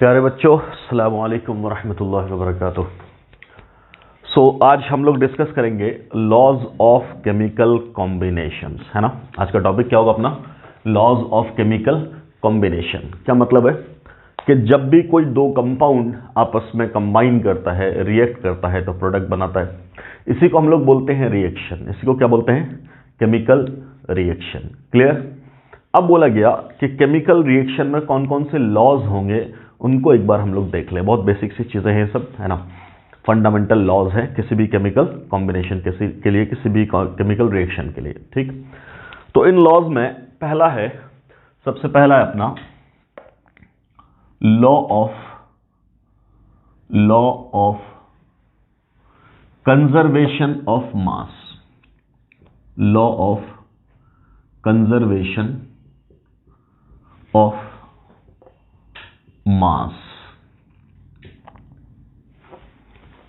प्यारे बच्चों, अस्सलामु अलैकुम वरहमतुल्लाहि वबरकातुह। आज हम लोग डिस्कस करेंगे लॉज ऑफ केमिकल कॉम्बिनेशंस, है ना। आज का टॉपिक क्या होगा अपना? Laws of chemical combination. क्या मतलब है कि जब भी कोई दो कंपाउंड आपस में कंबाइन करता है, रिएक्ट करता है, तो प्रोडक्ट बनाता है। इसी को हम लोग बोलते हैं रिएक्शन। इसी को क्या बोलते हैं? Chemical reaction. क्लियर? अब बोला गया कि केमिकल रिएक्शन में कौन कौन से लॉज होंगे, उनको एक बार हम लोग देख लें। बहुत बेसिक सी चीज़ें हैं सब, है ना। फंडामेंटल लॉज हैं किसी भी केमिकल कॉम्बिनेशन के लिए, किसी भी केमिकल रिएक्शन के लिए। ठीक, तो इन लॉज में पहला है, सबसे पहला है अपना law of conservation of mass. Law of conservation of मास।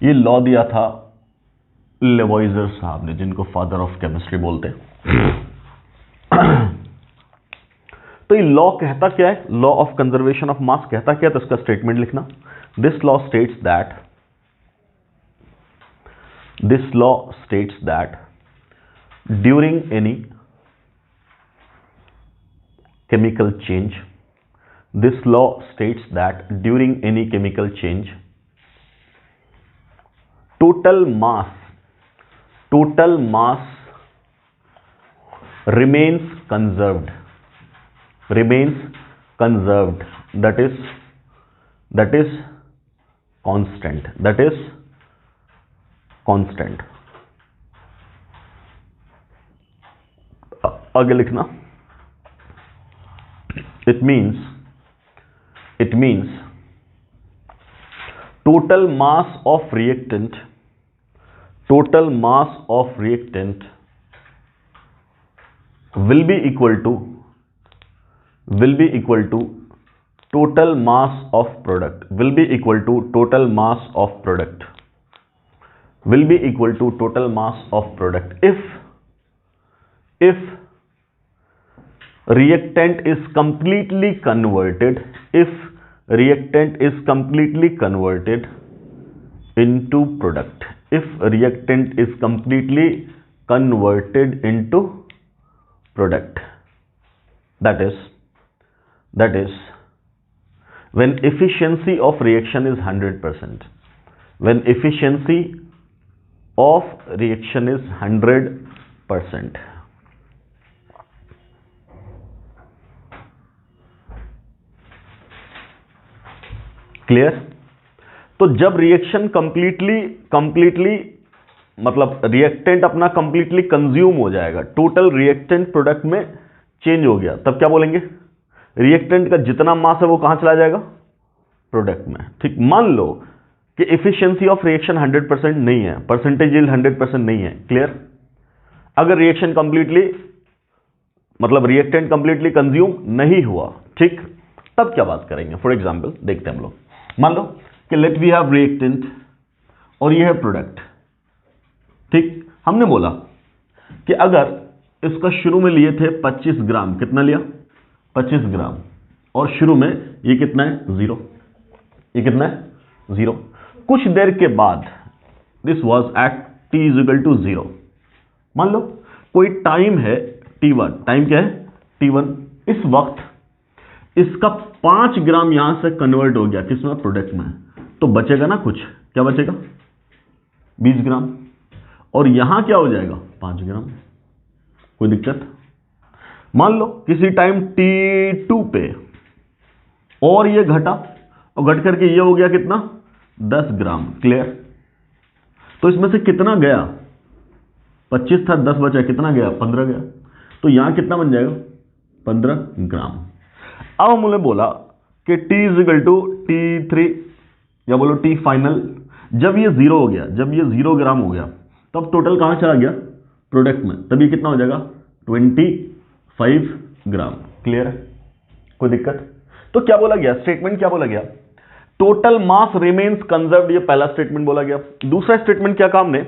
ये लॉ दिया था लेवोइजर साहब ने, जिनको फादर ऑफ केमिस्ट्री बोलते हैं। तो ये लॉ कहता क्या है? लॉ ऑफ कंजर्वेशन ऑफ मास कहता क्या है? तो इसका स्टेटमेंट लिखना। This law states that during any chemical change, this law states that during any chemical change, total mass remains conserved, that is constant, आगे लिखना। It means total mass of reactant will be equal to total mass of product, if reactant is completely converted into product. If reactant is completely converted into product, that is when efficiency of reaction is 100%. When efficiency of reaction is 100%. Clear? तो जब reaction completely मतलब reactant अपना completely consume हो जाएगा, total reactant product में change हो गया, तब क्या बोलेंगे? रिएक्टेंट का जितना मास है वो कहां चला जाएगा? प्रोडक्ट में। ठीक, मान लो कि एफिशिएंसी ऑफ रिएक्शन 100% नहीं है, परसेंटेज यील्ड 100% नहीं है। क्लियर? अगर रिएक्शन कंप्लीटली मतलब रिएक्टेंट कंप्लीटली कंज्यूम नहीं हुआ, ठीक, तब क्या बात करेंगे? फॉर एग्जाम्पल देखते हैं हम लोग। मान लो कि लेट वी हैव रिएक्टेंट और ये है प्रोडक्ट। ठीक, हमने बोला कि अगर इसका शुरू में लिए थे 25 ग्राम, कितना लिया? 25 ग्राम, और शुरू में ये कितना है? 0। ये कितना है? 0। कुछ देर के बाद दिस वॉज एट t = 0। मान लो कोई टाइम है t1, टाइम क्या है? t1। इस वक्त इसका 5 ग्राम यहां से कन्वर्ट हो गया किसमें? प्रोडक्ट में। तो बचेगा ना कुछ, क्या बचेगा? 20 ग्राम। और यहां क्या हो जाएगा? 5 ग्राम। कोई दिक्कत? मान लो किसी टाइम t2 पे और ये घटा, और घट करके ये हो गया कितना? 10 ग्राम। क्लियर? तो इसमें से कितना गया? 25 था, 10 बचा, कितना गया? 15 गया। तो यहां कितना बन जाएगा? 15 ग्राम। अब हमने बोला कि t = t3 या बोलो t फाइनल। जब ये 0 हो गया, जब ये 0 ग्राम हो गया, तब टोटल कहां चला गया? प्रोडक्ट में। तब ये कितना हो जाएगा? 25 ग्राम। क्लियर है? कोई दिक्कत? तो क्या बोला गया? स्टेटमेंट क्या बोला गया? टोटल मास रिमेन्स कंजर्व्ड, ये पहला स्टेटमेंट बोला गया। दूसरा स्टेटमेंट क्या कहा हमने?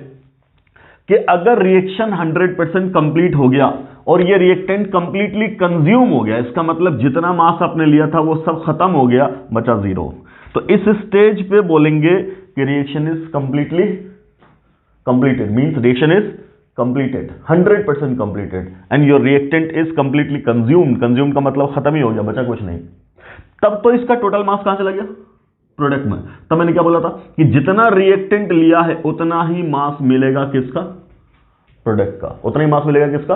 कि अगर रिएक्शन 100% कंप्लीट हो गया और ये रिएक्टेंट कंप्लीटली कंज्यूम हो गया, इसका मतलब जितना मास आपने लिया था वो सब खत्म हो गया, बचा 0। तो इस स्टेज पे बोलेंगे कि reaction is completely completed, means reaction is completed, 100% completed, and your reactant is completely consumed. Consumed का मतलब खत्म ही हो गया, बचा कुछ नहीं। तब तो इसका टोटल मास कहां चला गया? प्रोडक्ट में। तब मैंने क्या बोला था कि जितना रिएक्टेंट लिया है उतना ही मास मिलेगा किसका? प्रोडक्ट का। उतना ही मास मिलेगा किसका?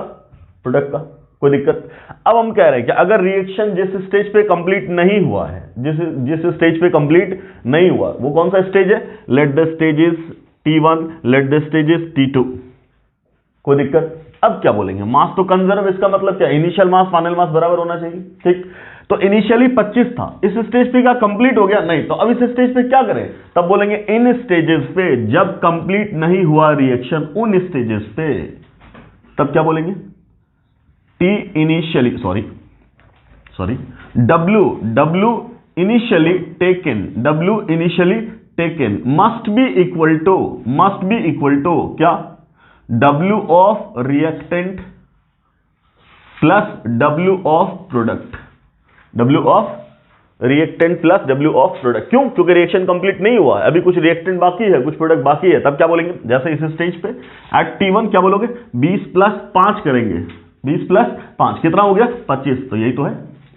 प्रोडक्ट का। कोई दिक्कत? अब हम कह रहे हैं कि अगर रिएक्शन जिस स्टेज पे कंप्लीट नहीं हुआ है, जिस स्टेज पे कंप्लीट नहीं हुआ, वो कौन सा स्टेज है? Let the stage is T1, let the stage is T2। कोई दिक्कत? अब क्या बोलेंगे? मास तो कंजर्व, इसका मतलब क्या? इनिशियल मास फाइनल मास बराबर होना चाहिए। ठीक, तो इनिशियली 25 था, इस स्टेज पे क्या कंप्लीट हो गया? नहीं। तो अब इस स्टेज पे क्या करें? तब बोलेंगे इन स्टेजेस पे, जब कंप्लीट नहीं हुआ रिएक्शन उन स्टेजेस पे, तब क्या बोलेंगे? T initially W initially taken must be equal to क्या? W of reactant plus W of product. W of reactant plus W of product. क्यों? क्योंकि रिएक्शन कंप्लीट नहीं हुआ है, अभी कुछ रिएक्टेंट बाकी है, कुछ प्रोडक्ट बाकी है। तब क्या बोलेंगे? जैसे इस स्टेज पे एट T1 क्या बोलोगे? 20 प्लस 5 करेंगे। 20 प्लस 5 कितना हो गया? 25। तो यही तो है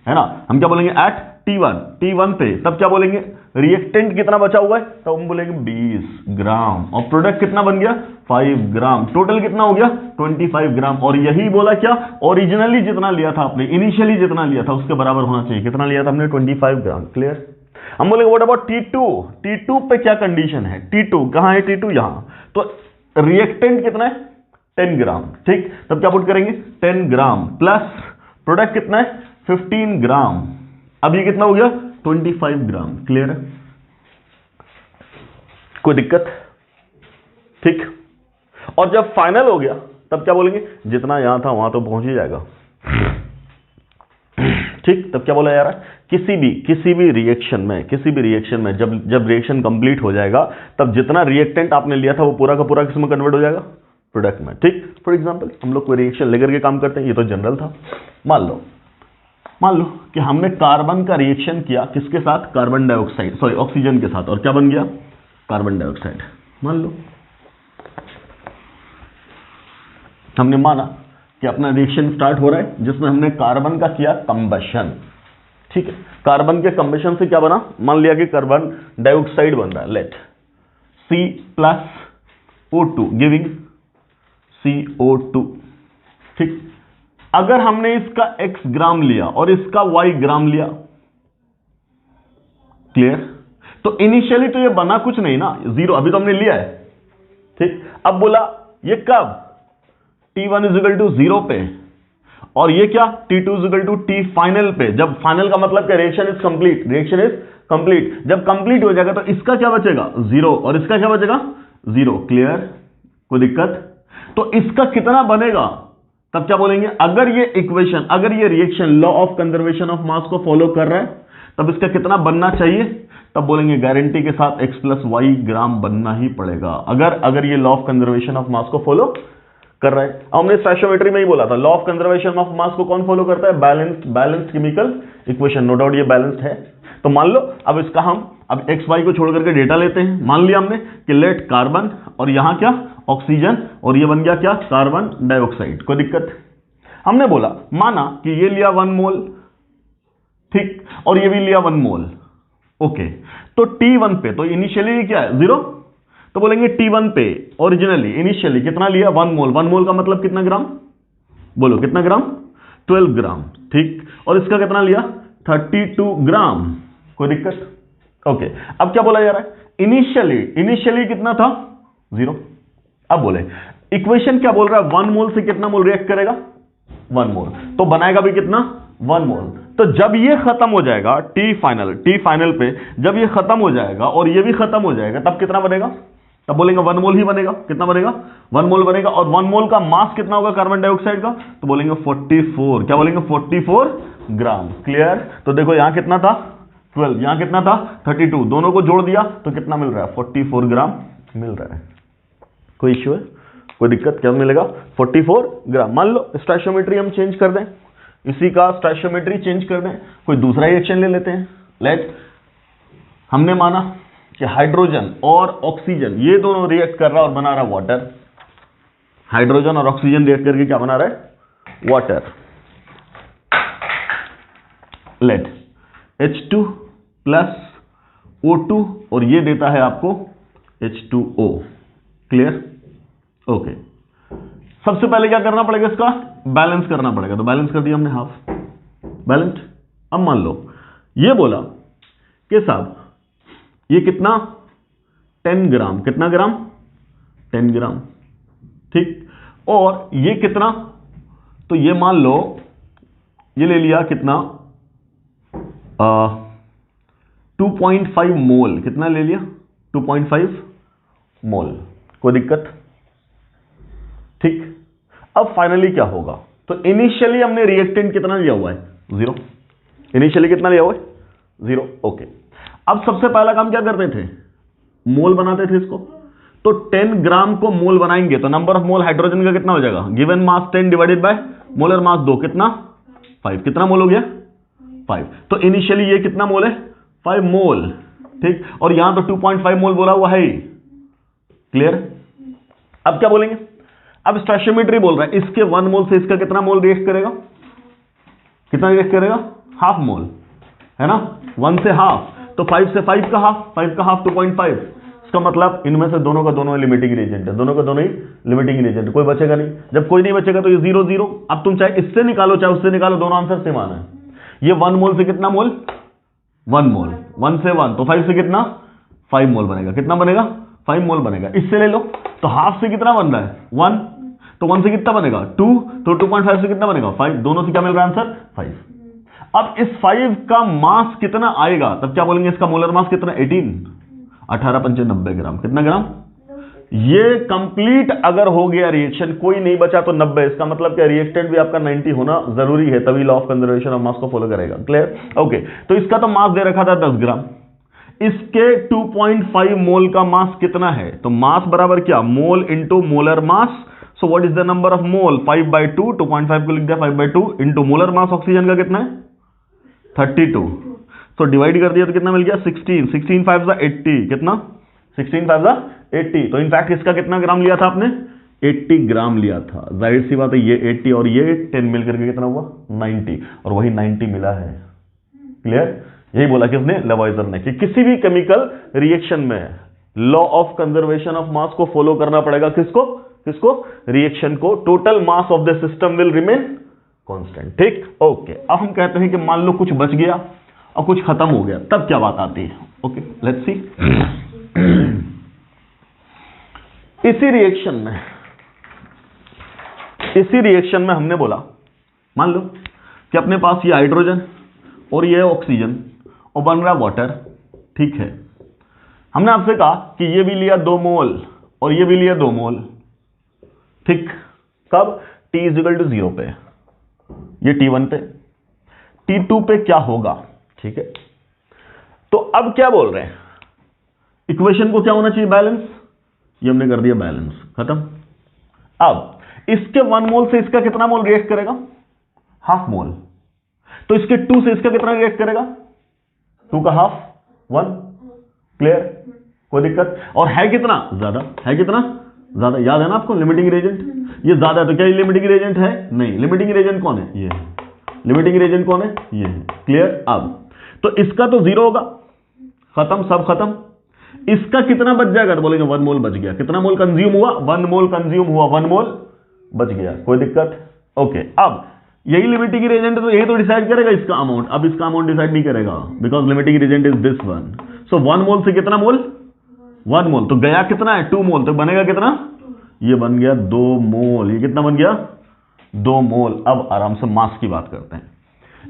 ना। हम क्या बोलेंगे? एट T1 पे तब क्या बोलेंगे? रिएक्टेंट कितना बचा हुआ है? तब हम बोलेंगे 20 ग्राम, और प्रोडक्ट कितना बन गया? 5 ग्राम। टोटल कितना हो गया? 25 ग्राम। और यही बोला क्या? ओरिजिनली जितना लिया था आपने, इनिशियली जितना लिया था उसके बराबर होना चाहिए। कितना लिया था हमने? 25 ग्राम। क्लियर? हम बोलेंगे व्हाट अबाउट T2 पे क्या कंडीशन है? T2 कहां है? T2 यहां। तो रिएक्टेंट कितना है? 10 ग्राम। ठीक, तब क्या पुट करेंगे? 10 ग्राम प्लस प्रोडक्ट कितना है? 15 ग्राम। अब ये कितना हो गया? 25 ग्राम। क्लियर है? कोई दिक्कत? ठीक, और जब फाइनल हो गया तब क्या बोलेंगे? जितना यहां था वहां तो पहुंच ही जाएगा। ठीक, तब क्या बोला जा रहा है? किसी भी रिएक्शन में जब रिएक्शन कंप्लीट हो जाएगा तब जितना रिएक्टेंट आपने लिया था वो पूरा का पूरा किसमें कन्वर्ट हो जाएगा? प्रोडक्ट में। ठीक, फॉर एग्जांपल हम लोग कोई रिएक्शन लेकर के काम करते हैं, ये तो जनरल था। मान लो कि हमने कार्बन का रिएक्शन किया किसके साथ? कार्बन डाइऑक्साइड, सॉरी ऑक्सीजन के साथ, और क्या बन गया? Carbon dioxide. मान लो हमने माना कि अपना रिएक्शन स्टार्ट हो रहा है जिसमें हमने कार्बन का किया कंबशन। ठीक है, कार्बन के कंबशन से क्या बना? मान लिया कि कार्बन डाइऑक्साइड बन रहा है। Let C plus O2 giving CO2। ठीक, अगर हमने इसका X ग्राम लिया और इसका Y ग्राम लिया, क्लियर? तो इनिशियली तो ये बना कुछ नहीं ना, 0, अभी तो हमने लिया है। ठीक, अब बोला ये कब? T1 इजिकल टू 0 पे, और ये क्या? T2 is equal to T final पे। जब फाइनल का मतलब क्या? Reaction is complete. जब कंप्लीट हो जाएगा तो इसका क्या बचेगा? 0, और इसका क्या बचेगा? 0। क्लियर? कोई दिक्कत? तो इसका कितना बनेगा? तब क्या बोलेंगे? अगर ये reaction law of conservation of mass को फॉलो कर रहा है तब इसका कितना बनना चाहिए? तब बोलेंगे गारंटी के साथ X प्लस वाई ग्राम बनना ही पड़ेगा, अगर ये law of conservation of mass को फॉलो कर रहा है। हमने स्टोइकियोमेट्री में ही बोला था, law of conservation of mass को कौन फॉलो करता है? Balanced chemical equation. No doubt ये बैलेंस्ड है। तो मान लो अब इसका हम एक्स वाई को छोड़ करके डेटा लेते हैं। मान लिया हमने कि लेट कार्बन, और यहां क्या? ऑक्सीजन, और ये बन गया क्या? Carbon dioxide. कोई दिक्कत? हमने बोला, माना कि ये लिया 1 मोल, ठीक, और ये भी लिया 1 मोल। ओके, तो T1 पे तो इनिशियली क्या है? 0। तो बोलेंगे T1 पे इनिशियली कितना लिया? 1 मोल। 1 मोल का मतलब कितना ग्राम? बोलो कितना ग्राम? 12 ग्राम। ठीक, और इसका कितना लिया? 32 ग्राम। कोई दिक्कत? ओके, अब क्या बोला जा रहा है? इनिशियली कितना था? 0। अब बोले इक्वेशन क्या बोल रहा है? 1 मोल से कितना मोल रिएक्ट करेगा? 1 मोल। तो बनाएगा भी कितना? 1 मोल। तो जब ये खत्म हो जाएगा T फाइनल पे, जब ये खत्म हो जाएगा और ये भी खत्म हो जाएगा, तब कितना बनेगा? तब बोलेंगे 1 मोल ही बनेगा। कितना बनेगा? 1 मोल बनेगा। और 1 मोल का मास कितना होगा कार्बन डाइऑक्साइड का? तो बोलेंगे 44। क्या बोलेंगे? 44 ग्राम। क्लियर? तो देखो यहां कितना था? 12, यहां कितना था? 32। दोनों को जोड़ दिया तो कितना मिल रहा है? 44 ग्राम मिल रहा है। कोई इश्यू है? कोई दिक्कत? क्या मिलेगा? 44 ग्राम। मान लो स्टोइकियोमेट्री हम चेंज कर दें, इसी का स्टोइकियोमेट्री चेंज कर दें, कोई दूसरा रिएक्शन ले लेते हैं। लेट हमने माना कि हाइड्रोजन और ऑक्सीजन ये दोनों रिएक्ट कर रहा और बना रहा वाटर। हाइड्रोजन और ऑक्सीजन रिएक्ट करके क्या बना रहा है? Water. Late H2 plus O2 और ये देता है आपको H2O। क्लियर? ओके। सबसे पहले क्या करना पड़ेगा? इसका बैलेंस करना पड़ेगा। तो बैलेंस कर दिया हमने, हाफ बैलेंस्ड। अब मान लो ये बोला कि साहब ये कितना 10 ग्राम, कितना ग्राम? 10 ग्राम, ठीक। और ये कितना? तो ये मान लो ये ले लिया कितना 2.5 मोल। कितना ले लिया? 2.5 मोल। कोई दिक्कत? ठीक। अब फाइनली क्या होगा? तो इनिशियली हमने रिएक्टेंट कितना लिया हुआ है? 0। इनिशियली कितना लिया हुआ है? 0। ओके। अब सबसे पहला काम क्या करते थे? मोल बनाते थे इसको। तो 10 ग्राम को मोल बनाएंगे तो नंबर ऑफ मोल हाइड्रोजन का कितना हो जाएगा? Given mass 10 divided by molar mass 2, कितना? 5। कितना मोल हो गया? 5। तो इनिशियली ये कितना मोल है? 5 मोल, ठीक। और यहां तो 2.5 मोल बोला हुआ है। क्लियर? अब क्या बोलेंगे? अब स्टोइचियोमेट्री बोल रहा है इसके 1 मोल से इसका कितना मोल रिएक्ट करेगा? कितना रिएक्ट करेगा? हाफ मोल, है ना? 1 से हाफ, तो 5 से 5 का हाफ, 5 का हाफ 2.5। इसका मतलब इनमें से दोनों का दोनों लिमिटिंग रिएजेंट है, दोनों का दोनों ही लिमिटिंग रिएजेंट, कोई बचेगा नहीं। जब कोई नहीं बचेगा तो ये 0 0। अब तुम चाहे इससे निकालो चाहे उससे निकालो, दोनों आंसर सेम आना है। ये 1 मोल से कितना मोल? 1 मोल। 1 से 1 तो 5 से कितना? 5 मोल बनेगा। कितना बनेगा? 5 मोल बनेगा। इससे ले लो तो हाफ से कितना बन रहा है? 1। तो 1 से कितना बनेगा? 2। तो 2.5 से कितना बनेगा? 5। दोनों से क्या मिल रहा है आंसर? 5। अब इस 5 का मास कितना आएगा? तब क्या बोलेंगे? इसका मोलर मास कितना? 18। 18 पंचे 90 ग्राम। कितना ग्राम? ये कंप्लीट अगर हो गया रिएक्शन, कोई नहीं बचा तो 90। इसका मतलब क्या? रिएक्टेंट भी आपका 90 होना जरूरी है, तभी law of conservation of mass को फॉलो करेगा। क्लियर? ओके। तो इसका तो मास दे रखा था 10 ग्राम। इसके 2.5 मोल का मास कितना है? तो मास बराबर क्या? Mole into molar mass. So what is the number of mole? 5/2। 2.5 को लिख दिया 5/2 इंटू मोलर मास ऑक्सीजन का कितना है? 32। तो डिवाइड कर दिया तो कितना मिल गया? 16। 16 5 80। कितना? 16 5 80। तो इनफैक्ट इसका कितना ग्राम लिया था आपने? 80 ग्राम लिया था। जाहिर सी बात है ये 80 और ये 10 मिलकर के कितना हुआ? 90। और वही 90 मिला है। क्लियर? यही बोला किसने? लेवॉइजर ने, कि किसी भी केमिकल रिएक्शन में law of conservation of mass को फॉलो करना पड़ेगा। किसको? किसको? रिएक्शन को। Total mass of the system will remain constant. ठीक। ओके। अब हम कहते हैं कि मान लो कुछ बच गया और कुछ खत्म हो गया, तब क्या बात आती है? Okay, let's see. इसी रिएक्शन में हमने बोला, मान लो कि अपने पास ये हाइड्रोजन और ये ऑक्सीजन और बन रहा वाटर। ठीक है। हमने आपसे कहा कि ये भी लिया 2 मोल और ये भी लिया 2 मोल। ठीक। कब? T = 0 पे, ये T1 पे, T2 पे क्या होगा? ठीक है। तो अब क्या बोल रहे हैं? इक्वेशन को क्या होना चाहिए? बैलेंस। ये हमने कर दिया बैलेंस, खत्म। अब इसके 1 मोल से इसका कितना मोल रिएक्ट करेगा? Half mole. तो इसके 2 से इसका कितना रिएक्ट करेगा? 2 का हाफ 1। क्लियर? कोई दिक्कत? और है कितना ज्यादा? है कितना ज्यादा? याद है ना आपको लिमिटिंग रिएजेंट? ये ज्यादा है तो क्या ये लिमिटिंग रिएजेंट है? नहीं। लिमिटिंग रिएजेंट कौन है? ये है। लिमिटिंग रिएजेंट कौन है? ये है। क्लियर? अब तो इसका तो 0 होगा, खत्म, सब खत्म। इसका कितना बच जाएगा? तो बोलेंगे 1 मोल बच गया। कितना मोल कंज्यूम हुआ? 1 मोल कंज्यूम हुआ, 1 मोल बच गया। कोई दिक्कत? ओके। अब यही लिमिटिंग रिएजेंट है तो यही तो डिसाइड करेगा इसका अमाउंट। अब इसका अमाउंट डिसाइड नहीं करेगा because limiting reagent is this one. So 1 mole से कितना मोल? 1 मोल। तो गया कितना है? 2 मोल। तो बनेगा कितना? ये बन गया 2 मोल। ये कितना बन गया? 2 मोल। अब आराम से मास की बात करते हैं।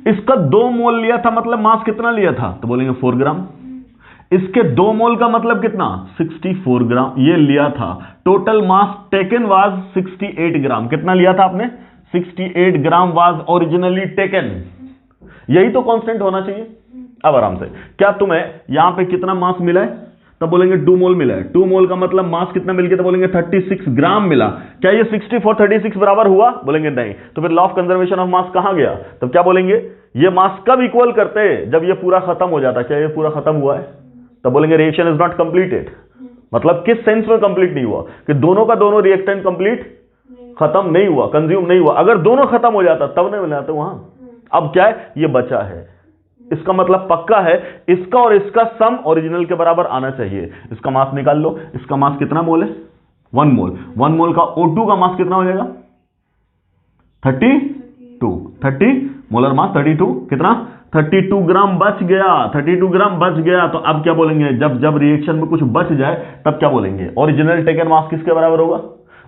इसका 2 मोल लिया था, मतलब मास कितना लिया था? तो बोलेंगे 4 ग्राम। इसके 2 मोल का मतलब कितना? 64 ग्राम ये लिया था। टोटल मास टेकन वाज 68 ग्राम। कितना लिया था आपने? 68 ग्राम वाज ओरिजिनली टेकन। यही तो कांस्टेंट होना चाहिए। अब आराम से, क्या तुम्हें यहां पे कितना मास मिला है? तब बोलेंगे 2 मोल मिला है। 2 मोल का मतलब मास कितना मिल गया? तो बोलेंगे 36 ग्राम मिला। क्या ये 64 36 बराबर हुआ? बोलेंगे नहीं। तो फिर लॉ ऑफ कंजर्वेशन ऑफ मास कहां गया? तब क्या बोलेंगे? ये मास कब इक्वल करते? जब ये पूरा खत्म हो जाता। क्या ये पूरा खत्म हुआ है? तब बोलेंगे रिएक्शन इज नॉट कंप्लीटेड। मतलब किस सेंस में कंप्लीट नहीं हुआ कि दोनों का दोनों रिएक्टेंट कंप्लीट खत्म नहीं हुआ, कंज्यूम नहीं हुआ। अगर दोनों खत्म हो जाता तब नहीं मिलाते वहां। अब क्या है, ये बचा है, इसका मतलब पक्का है इसका और इसका सम ओरिजिनल के बराबर आना चाहिए। इसका मास निकाल लो, इसका मास कितना मोल है, 1 मोल। 1 मोल का O2 का मास कितना हो जाएगा, 32। 30 मोलर मास 32 कितना, 32 ग्राम बच गया। 32 ग्राम बच गया। तो अब क्या बोलेंगे, जब जब रिएक्शन में कुछ बच जाए तब क्या बोलेंगे, ओरिजिनल टेकन मास किसके बराबर होगा,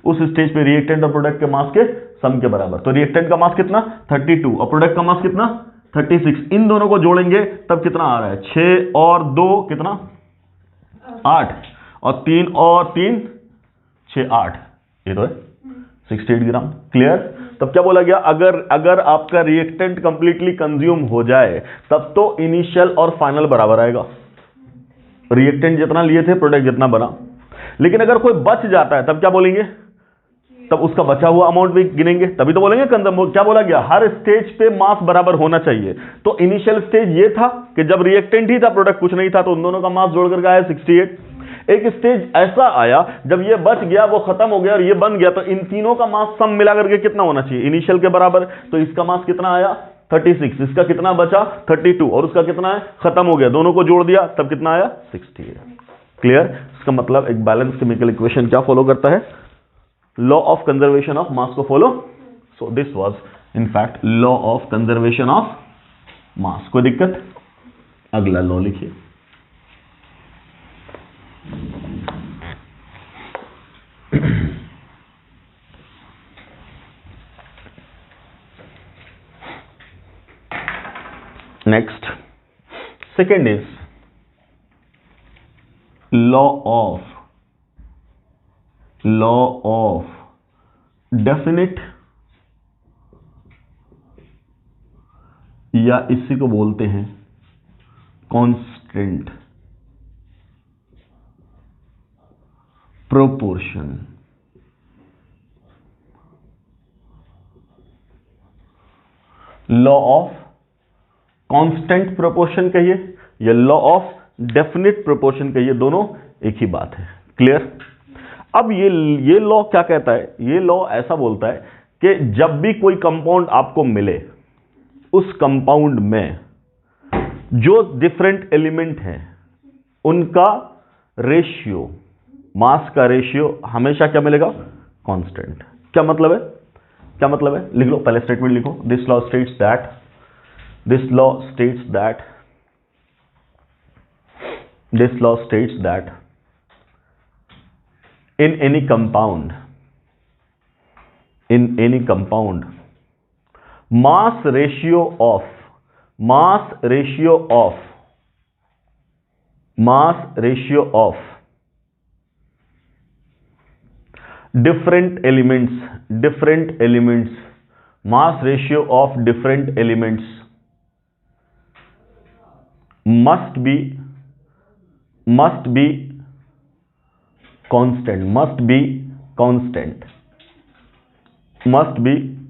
उस स्टेज पे रिएक्टेंट और प्रोडक्ट के मास के सम के बराबर। तो रिएक्टेंट का मास कितना 32 और प्रोडक्ट का मास कितना 36। इन दोनों को जोड़ेंगे तब कितना आ रहा है, 6 और 2 कितना 8 और 3 और 3 6 8, ये तो है 68 ग्राम। क्लियर। तब क्या बोला गया, अगर आपका रिएक्टेंट कंप्लीटली कंज्यूम हो जाए तब तो इनिशियल और फाइनल बराबर आएगा। रिएक्टेंट जितना लिए थे प्रोडक्ट जितना बना। लेकिन अगर कोई बच जाता है तब क्या बोलेंगे, तब उसका बचा हुआ अमाउंट भी गिनेंगे, तभी तो बोलेंगे कंज्यूम। क्या बोला गया, हर स्टेज पे मास बराबर होना चाहिए। तो इनिशियल स्टेज ये था कि जब रिएक्टेंट ही था प्रोडक्ट कुछ नहीं था, तो उन दोनों का मास जोड़ करके आया 68। एक स्टेज ऐसा आया जब ये बच गया, वो खत्म हो गया और ये बन गया, तो इन तीनों का मास सम मिला करके कितना होना चाहिए, इनिशियल के बराबर। तो इसका मास कितना आया 36, इसका कितना बचा 32 और उसका कितना है, खत्म हो गया, दोनों को जोड़ दिया तब कितना आया 68। क्लियर। इसका मतलब एक बैलेंस केमिकल इक्वेशन क्या फॉलो करता है, law of conservation of mass को follow. So this was in fact law of conservation of mass. कोई दिक्कत, अगला लॉ लिखिए। Next, second is law of definite, या इसी को बोलते हैं constant proportion. Law of constant proportion कहिए या लॉ ऑफ डेफिनिट प्रोपोर्शन कहिए, दोनों एक ही बात है। क्लियर। अब ये लॉ क्या कहता है, ये लॉ ऐसा बोलता है कि जब भी कोई कंपाउंड आपको मिले, उस कंपाउंड में जो डिफरेंट एलिमेंट हैं उनका रेशियो, मास का रेशियो हमेशा क्या मिलेगा, कांस्टेंट। क्या मतलब है, क्या मतलब है, लिख लो, पहले स्टेटमेंट लिखो। This law states that in any compound mass ratio of different elements mass ratio of different elements must be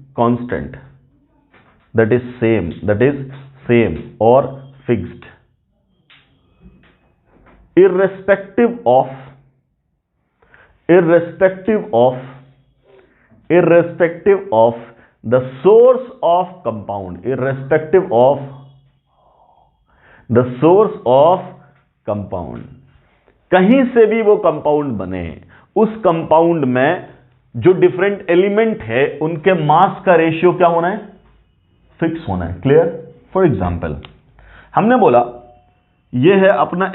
constant, that is same or fixed, irrespective of the source of compound, कहीं से भी वो compound बने, उस compound में जो different element है उनके मास का रेशियो क्या होना है, फिक्स होना है। क्लियर। फॉर एग्जांपल हमने बोला ये है अपना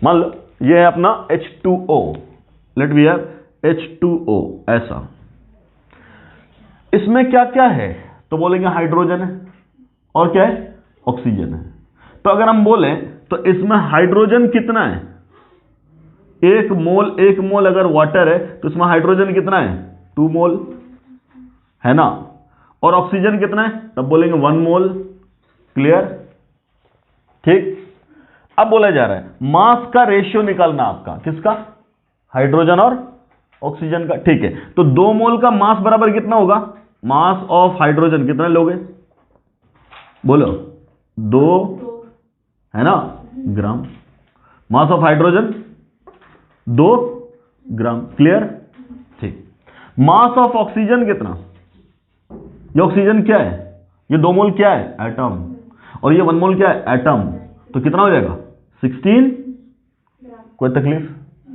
मान लो ये है अपना H2O, late we have H2O ऐसा। इसमें क्या क्या है, तो बोलेंगे हाइड्रोजन है और क्या है, ऑक्सीजन है। तो अगर हम बोलें तो इसमें हाइड्रोजन कितना है, 1 मोल अगर वाटर है तो इसमें हाइड्रोजन कितना है, 2 मोल है ना, और ऑक्सीजन कितना है, तब बोलेंगे 1 मोल। क्लियर। ठीक। अब बोला जा रहा है मास का रेशियो निकालना आपका, किसका, हाइड्रोजन और ऑक्सीजन का। ठीक है, तो 2 मोल का मास बराबर कितना होगा, मास ऑफ हाइड्रोजन कितना लोगे, बोलो 2, है ना, gram. Mass of hydrogen 2 gram. Clear? ठीक। मास ऑफ ऑक्सीजन कितना? ये ऑक्सीजन क्या है? ये 2 मोल क्या है? एटम। और ये 1 मोल क्या है? एटम। तो कितना हो जाएगा? 16। कोई तकलीफ?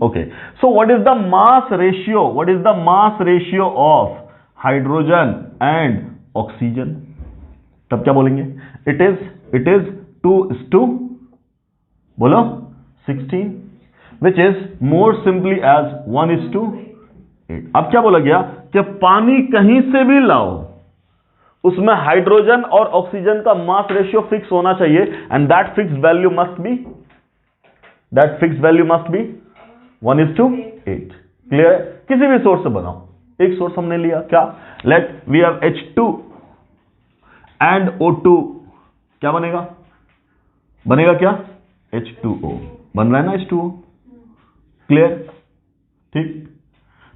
Okay. So what is the mass ratio? What is the mass ratio of hydrogen and oxygen? तब क्या बोलेंगे? इट इज 2:, बोलो, 16, which is more simply as 1:8। अब क्या बोला गया कि पानी कहीं से भी लाओ, उसमें हाइड्रोजन और ऑक्सीजन का मास रेशियो फिक्स होना चाहिए, and that fix value must be 1:8। Clear? किसी भी सोर्स से बनाओ। एक सोर्स हमने लिया, क्या? Let we have H2 and O2। क्या बनेगा? बनेगा क्या? H2O। बन रहा है ना H2O? क्लियर? ठीक।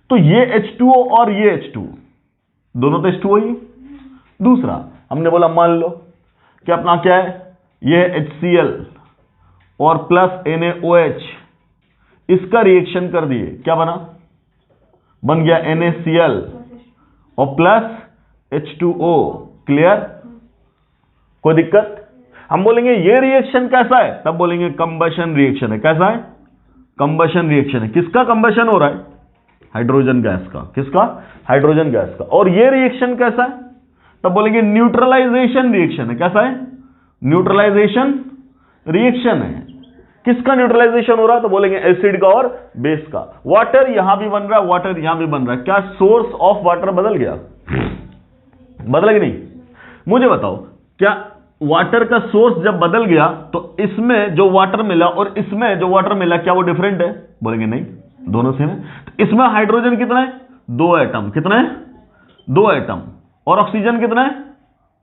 तो ये H2O और ये H2O दोनों तो H2O ही। दूसरा हमने बोला, मान लो कि अपना क्या है, ये HCl और प्लस NaOH, इसका रिएक्शन कर दिए, क्या बना? बन गया NaCl और प्लस H2O। क्लियर? कोई दिक्कत? हम बोलेंगे ये रिएक्शन कैसा है, तब बोलेंगे कंबशन रिएक्शन है। कैसा है? कंबशन रिएक्शन है। किसका कंबशन हो रहा है? हाइड्रोजन गैस का। किसका? हाइड्रोजन गैस का। और ये रिएक्शन कैसा है, तब बोलेंगे न्यूट्रलाइजेशन रिएक्शन है। कैसा है? न्यूट्रलाइजेशन रिएक्शन है। किसका न्यूट्रलाइजेशन हो रहा है, तो बोलेंगे एसिड का और बेस का। वाटर यहां भी बन रहा है, वाटर यहां भी बन रहा है। क्या सोर्स ऑफ वाटर बदल गया? बदला कि नहीं? मुझे बताओ, क्या वाटर का सोर्स जब बदल गया तो इसमें जो वाटर मिला और इसमें जो वाटर मिला, क्या वो डिफरेंट है? बोलेंगे नहीं, दोनों सेम है। तो इसमें हाइड्रोजन कितना है? 2 एटम। कितना है? 2 एटम। और ऑक्सीजन कितना है?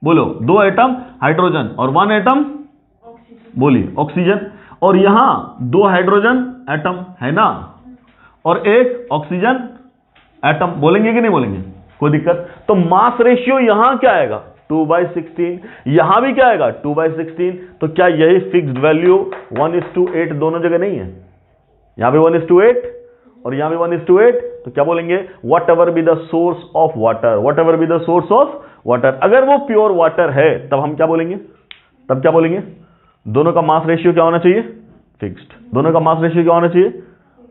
बोलो, 2 एटम हाइड्रोजन और 1 एटम, बोलिए, ऑक्सीजन। और यहां 2 हाइड्रोजन एटम है ना, और 1 ऑक्सीजन एटम। बोलेंगे कि नहीं बोलेंगे? कोई दिक्कत? तो मास रेशियो यहां क्या आएगा? 2/16। यहां भी क्या आएगा? 2/16। तो क्या यही फिक्स्ड वैल्यू 1:8 दोनों जगह नहीं है? यहां भी 1:8 और यहां भी 1:8। तो क्या बोलेंगे? What ever be the source of water, what ever be the source of water, अगर वो प्योर वाटर है, तब हम क्या बोलेंगे? तब क्या बोलेंगे? दोनों का मास रेशियो क्या होना चाहिए? फिक्स्ड। दोनों का मास रेशियो क्या होना चाहिए?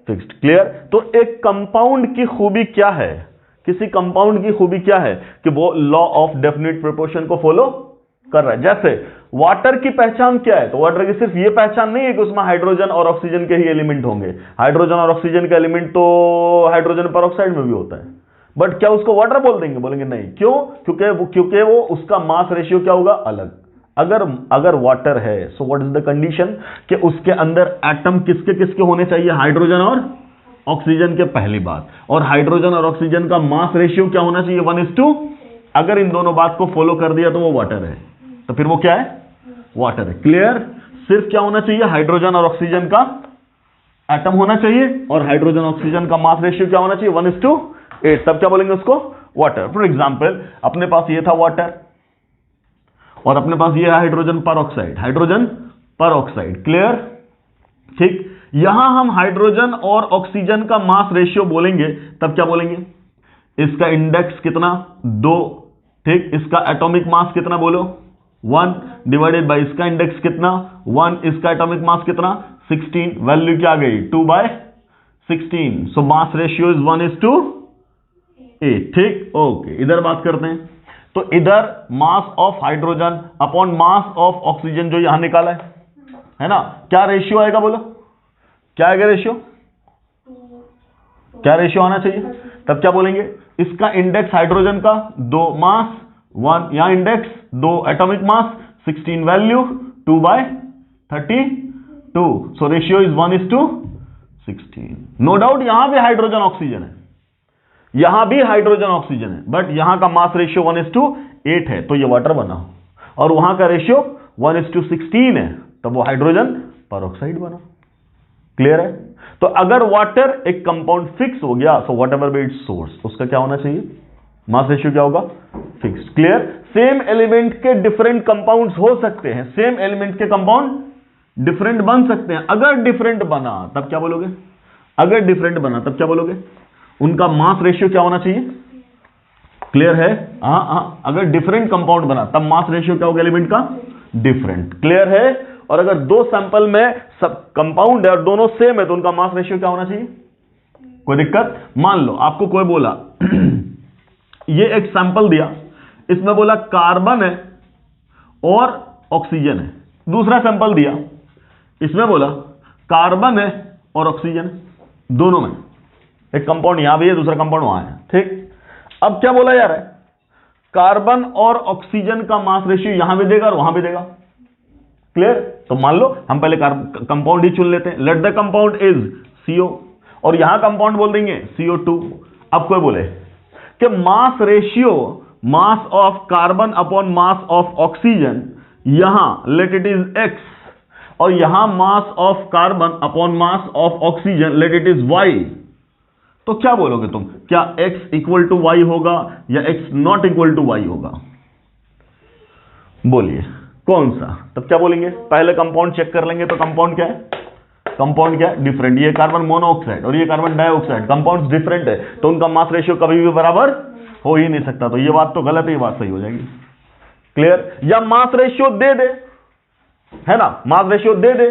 फिक्स्ड। क्लियर? तो एक कंपाउंड की खूबी क्या है? किसी कंपाउंड की खूबी क्या है कि वो लॉ ऑफ डेफिनेट प्रोपोर्शन को फॉलो कर रहा है। जैसे वाटर की पहचान क्या है? तो वाटर की सिर्फ ये पहचान नहीं है कि उसमें हाइड्रोजन और ऑक्सीजन के ही एलिमेंट होंगे। हाइड्रोजन और ऑक्सीजन का एलिमेंट तो हाइड्रोजन पेरोक्साइड में भी होता है, बट क्या उसको वाटर बोल देंगे? बोलेंगे नहीं। क्यों? क्योंकि वो उसका मास रेशियो क्या होगा? अलग। अगर वाटर है, सो व्हाट इज द कंडीशन कि उसके अंदर एटम किसके किसके होने चाहिए? हाइड्रोजन और ऑक्सीजन के, पहली बात। और हाइड्रोजन और ऑक्सीजन का मास रेशियो क्या होना चाहिए? 1:2। अगर इन दोनों बात को फॉलो कर दिया तो वो वाटर है। तो फिर वो क्या है? वाटर है। क्लियर? सिर्फ क्या होना चाहिए? हाइड्रोजन और ऑक्सीजन का एटम होना चाहिए, और हाइड्रोजन ऑक्सीजन का मास रेशियो क्या होना चाहिए? 1:8। तब क्या बोलेंगे उसको? वाटर। फॉर एग्जाम्पल, अपने पास ये था वाटर और अपने पास ये है hydrogen peroxide. Hydrogen peroxide. Clear? ठीक। यहां हम हाइड्रोजन और ऑक्सीजन का मास रेशियो बोलेंगे, तब क्या बोलेंगे? इसका इंडेक्स कितना? 2। ठीक। इसका एटॉमिक मास कितना? बोलो, 1 डिवाइडेड बाय इसका इंडेक्स कितना? 1। इसका एटॉमिक मास कितना? 16। वैल्यू क्या आ गई? 2/16। सो मास रेशियो इज 1:8। ठीक। ओके, इधर बात करते हैं। तो इधर मास of hydrogen upon mass of oxygen जो यहां निकाला है ना, क्या रेशियो आएगा? बोलो, क्या आएगा रेशियो? क्या रेशियो आना चाहिए? तब क्या बोलेंगे? इसका इंडेक्स हाइड्रोजन का 2, मास 1, यहां index 2, atomic mass 16, value 2/32। So ratio is 1:16। No doubt यहां भी हाइड्रोजन ऑक्सीजन है, यहां भी हाइड्रोजन ऑक्सीजन है, बट यहां का मास रेशियो 1:8 है, तो ये वाटर बना। और वहां का रेशियो 1:16 है, तब वो हाइड्रोजन परऑक्साइड बना। क्लियर है? तो अगर वाटर एक कंपाउंड फिक्स हो गया, so what ever be it's source, उसका क्या होना चाहिए? मास रेशियो क्या होगा? फिक्स्ड। क्लियर? सेम एलिमेंट के डिफरेंट कंपाउंड्स हो सकते हैं, सेम एलिमेंट के कंपाउंड डिफरेंट बन सकते हैं। अगर डिफरेंट बना तब क्या बोलोगे? अगर डिफरेंट बना तब क्या बोलोगे? उनका मास रेशियो क्या होना चाहिए? क्लियर है? हाँ, अगर डिफरेंट कंपाउंड बना तब मास रेशियो क्या होगा एलिमेंट का? डिफरेंट। क्लियर है? और अगर दो सैंपल में सब कंपाउंड है और दोनों सेम है तो उनका मास रेशियो क्या होना चाहिए? कोई दिक्कत? मान लो आपको कोई बोला ये एक सैंपल दिया, इसमें बोला कार्बन है और ऑक्सीजन है। दूसरा सैंपल दिया, इसमें बोला कार्बन है और ऑक्सीजन है, दोनों में एक कंपाउंड यहां भी है, दूसरा कंपाउंड वहां है। ठीक, अब क्या बोला जा रहा है? कार्बन और ऑक्सीजन का मास रेशियो यहां भी देगा और वहां भी देगा। क्लियर? तो मान लो हम पहले कंपाउंड ही चुन लेते हैं। Let the compound is CO और यहां कंपाउंड बोल देंगे CO2। अब कोई बोले कि mass ratio, mass of carbon upon mass of oxygen, यहां लेट इट इज X और यहां mass of carbon upon mass of oxygen let it is Y। तो क्या बोलोगे तुम? क्या X इक्वल टू Y होगा या X not equal to Y होगा? बोलिए कौन सा? तब क्या बोलेंगे? पहले कंपाउंड चेक कर लेंगे। तो कंपाउंड क्या है? कंपाउंड क्या है? डिफरेंट। ये कार्बन मोनोऑक्साइड और ये कार्बन डाइऑक्साइड, कंपाउंड्स डिफरेंट है तो उनका मास रेशियो कभी भी बराबर हो ही नहीं सकता। तो ये बात तो गलत है, ये बात सही हो जाएगी। क्लियर? या मास रेशियो दे दे, है ना, मास रेशियो दे दे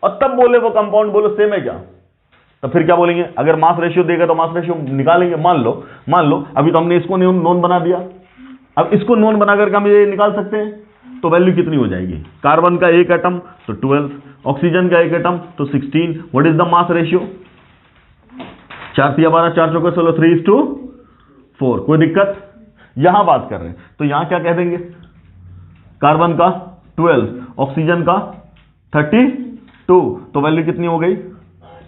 और तब बोले वो कंपाउंड बोलो सेम है क्या, तो फिर क्या बोलेंगे? अगर मास रेशियो देगा तो मास रेशियो निकालेंगे। मान लो अभी तो हमने इसको नोन बना दिया, अब इसको नोन बना करके हम ये निकाल सकते हैं। तो वैल्यू कितनी हो जाएगी? कार्बन का एक एटम तो 12, ऑक्सीजन का एक एटम तो 16। What is the mass ratio? 4 × 12, 4 × 4 16, 3:4। कोई दिक्कत? यहां बात कर रहे हैं तो यहां क्या कह देंगे? कार्बन का 12, ऑक्सीजन का 32, तो वैल्यू कितनी हो गई?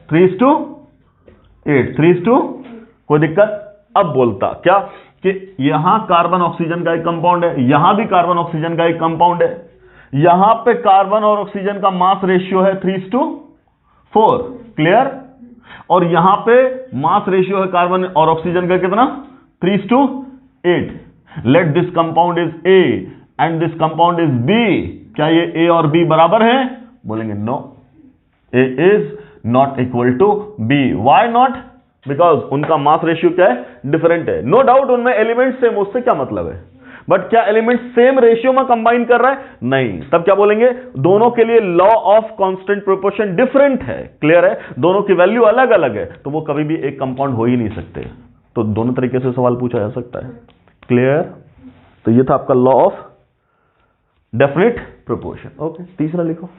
3:8, 3:। कोई दिक्कत? अब बोलता क्या कि यहां कार्बन ऑक्सीजन का एक कंपाउंड है, यहां भी कार्बन ऑक्सीजन का एक कंपाउंड है, यहां पे कार्बन और ऑक्सीजन का मास रेशियो है 3:4। क्लियर? और यहां पे मास रेशियो है कार्बन और ऑक्सीजन का कितना? 3:8। Let this compound is A and this compound is B। क्या ये A और B बराबर है? बोलेंगे no, A is not equal to B। Why not? Because उनका मास रेशियो क्या है? डिफरेंट है। नो डाउट उनमें एलिमेंट सेम, उससे क्या मतलब है, बट क्या एलिमेंट सेम रेशियो में कंबाइन कर रहा है? नहीं। तब क्या बोलेंगे? दोनों के लिए law of constant proportion different है। क्लियर है? दोनों की वैल्यू अलग अलग है तो वो कभी भी एक कंपाउंड हो ही नहीं सकते। तो दोनों तरीके से सवाल पूछा जा सकता है। क्लियर? तो ये था आपका law of definite proportion. Okay, तीसरा लिखो।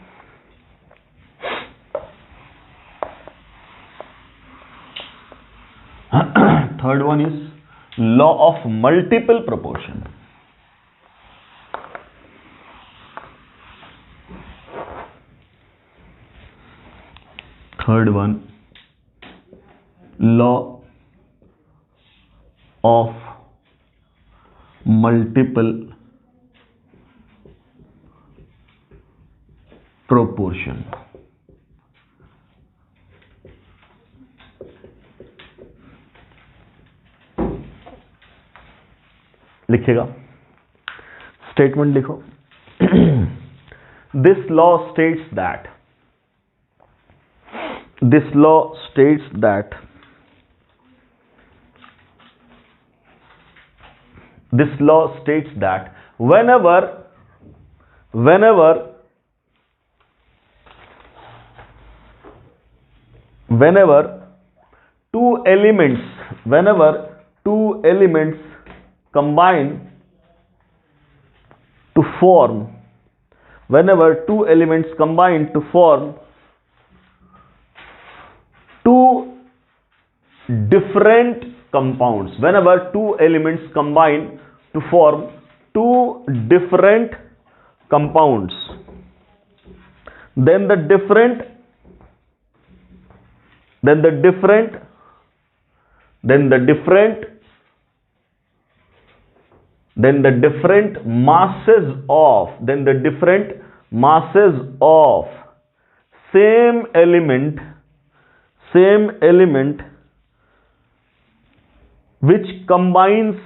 Third one is law of multiple proportion. Third one, law of multiple proportion. लिखिएगा, स्टेटमेंट लिखो। This law states that, this law states that whenever two elements combine to form two different compounds, whenever two elements combine to form two different compounds, then the different masses of same element which combines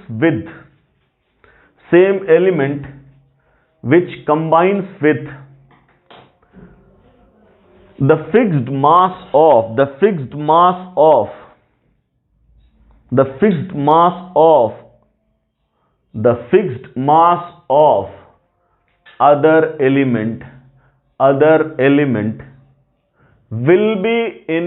with the fixed mass of the fixed mass of the fixed mass of the fixed mass of other element will be in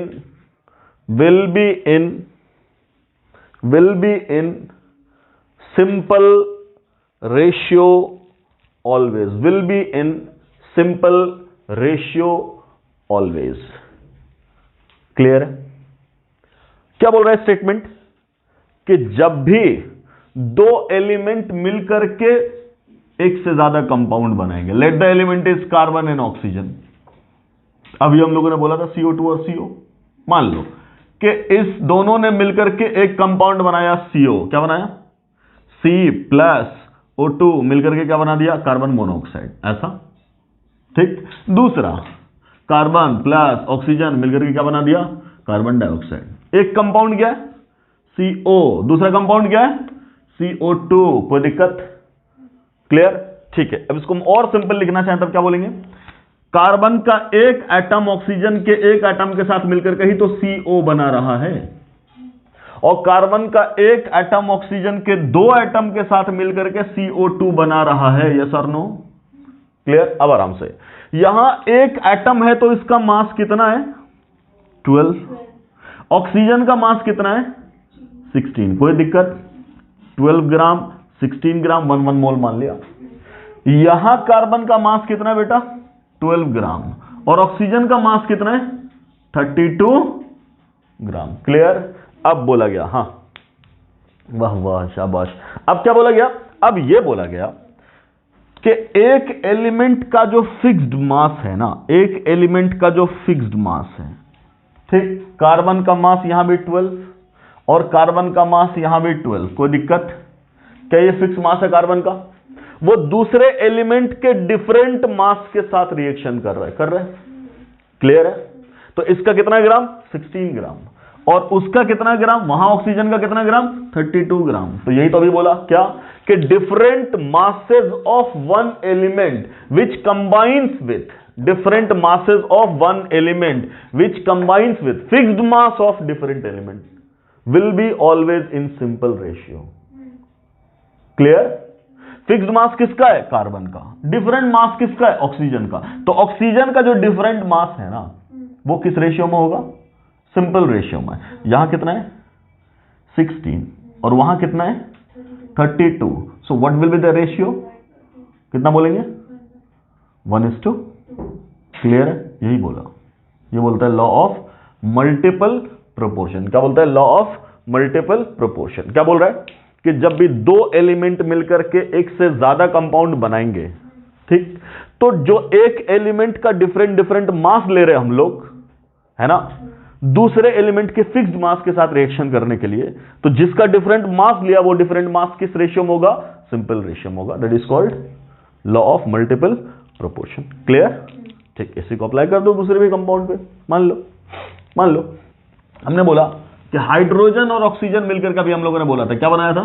simple ratio always, will be in simple ratio always. Clear है? क्या बोल रहा है statement? कि जब भी दो element मिलकर के एक से ज्यादा कंपाउंड बनाएंगे, let the element is carbon and oxygen. अभी हम लोगों ने बोला था CO2 और CO। मान लो कि इस दोनों ने मिलकर के एक कंपाउंड बनाया CO। क्या बनाया? C+O2 मिलकर के क्या बना दिया? Carbon monoxide. ऐसा, ठीक। दूसरा, कार्बन प्लस ऑक्सीजन मिलकर के क्या बना दिया? Carbon dioxide. एक कंपाउंड क्या है? CO। दूसरा कंपाउंड क्या है? CO2। कोई दिक्कत? क्लियर? ठीक है। अब इसको हम और सिंपल लिखना चाहें तब क्या बोलेंगे? कार्बन का एक एटम ऑक्सीजन के एक एटम के साथ मिलकर के ही तो CO बना रहा है, और कार्बन का एक एटम ऑक्सीजन के दो एटम के साथ मिलकर के CO2 बना रहा है। यस और नो? क्लियर? अब आराम से, यहां एक एटम है तो इसका मास कितना है? 12। ऑक्सीजन का मास कितना है? 16। कोई दिक्कत? 12 ग्राम 16 ग्राम 1 मोल मान लिया। यहां कार्बन का मास कितना है बेटा? 12 ग्राम। और ऑक्सीजन का मास कितना है? 32 ग्राम। क्लियर? अब बोला गया, हाँ, वाह वाह, शाबाश। अब क्या बोला गया? अब यह बोला गया कि एक एलिमेंट का जो फिक्स्ड मास है ना, एक एलिमेंट का जो फिक्स्ड मास है, ठीक, कार्बन का मास यहां भी 12 और कार्बन का मास यहां भी 12। कोई दिक्कत? क्या ये फिक्स मास है कार्बन का? वो दूसरे एलिमेंट के डिफरेंट मास के साथ रिएक्शन कर रहा है। क्लियर है? तो इसका कितना ग्राम? 16 ग्राम। और उसका कितना ग्राम? वहां ऑक्सीजन का कितना ग्राम? 32 ग्राम। तो यही तो अभी बोला क्या, कि different masses of one element which combines with different masses of one element which combines with fixed mass of different element will be always in simple ratio. Clear? Fixed mass किसका है? कार्बन का। Different mass किसका है? Oxygen का। तो oxygen का जो different mass है ना, वो किस रेशियो में होगा? सिंपल रेशियो में। यहां कितना है? 16 और वहां कितना है? 32। So what will be the ratio? कितना बोलेंगे? 1:2। क्लियर है? यही बोला, ये बोलता है लॉ ऑफ मल्टीपल प्रोपोर्शन। क्या बोलता है? Law of multiple proportion. क्या बोल रहा है? कि जब भी दो एलिमेंट मिलकर के एक से ज्यादा कंपाउंड बनाएंगे, ठीक, तो जो एक एलिमेंट का डिफरेंट मास ले रहे हैं हम लोग, है ना, दूसरे एलिमेंट के फिक्स्ड मास के साथ रिएक्शन करने के लिए, तो जिसका डिफरेंट मास लिया वो डिफरेंट मास किस रेशियो में होगा? सिंपल रेशियो में होगा। That is called law of multiple proportion. Clear? ठीक, इसी को अप्लाई कर दो दूसरे भी कंपाउंड पे। मान लो हमने बोला कि हाइड्रोजन और ऑक्सीजन मिलकर के, अभी हम लोगों ने बोला था क्या बनाया था?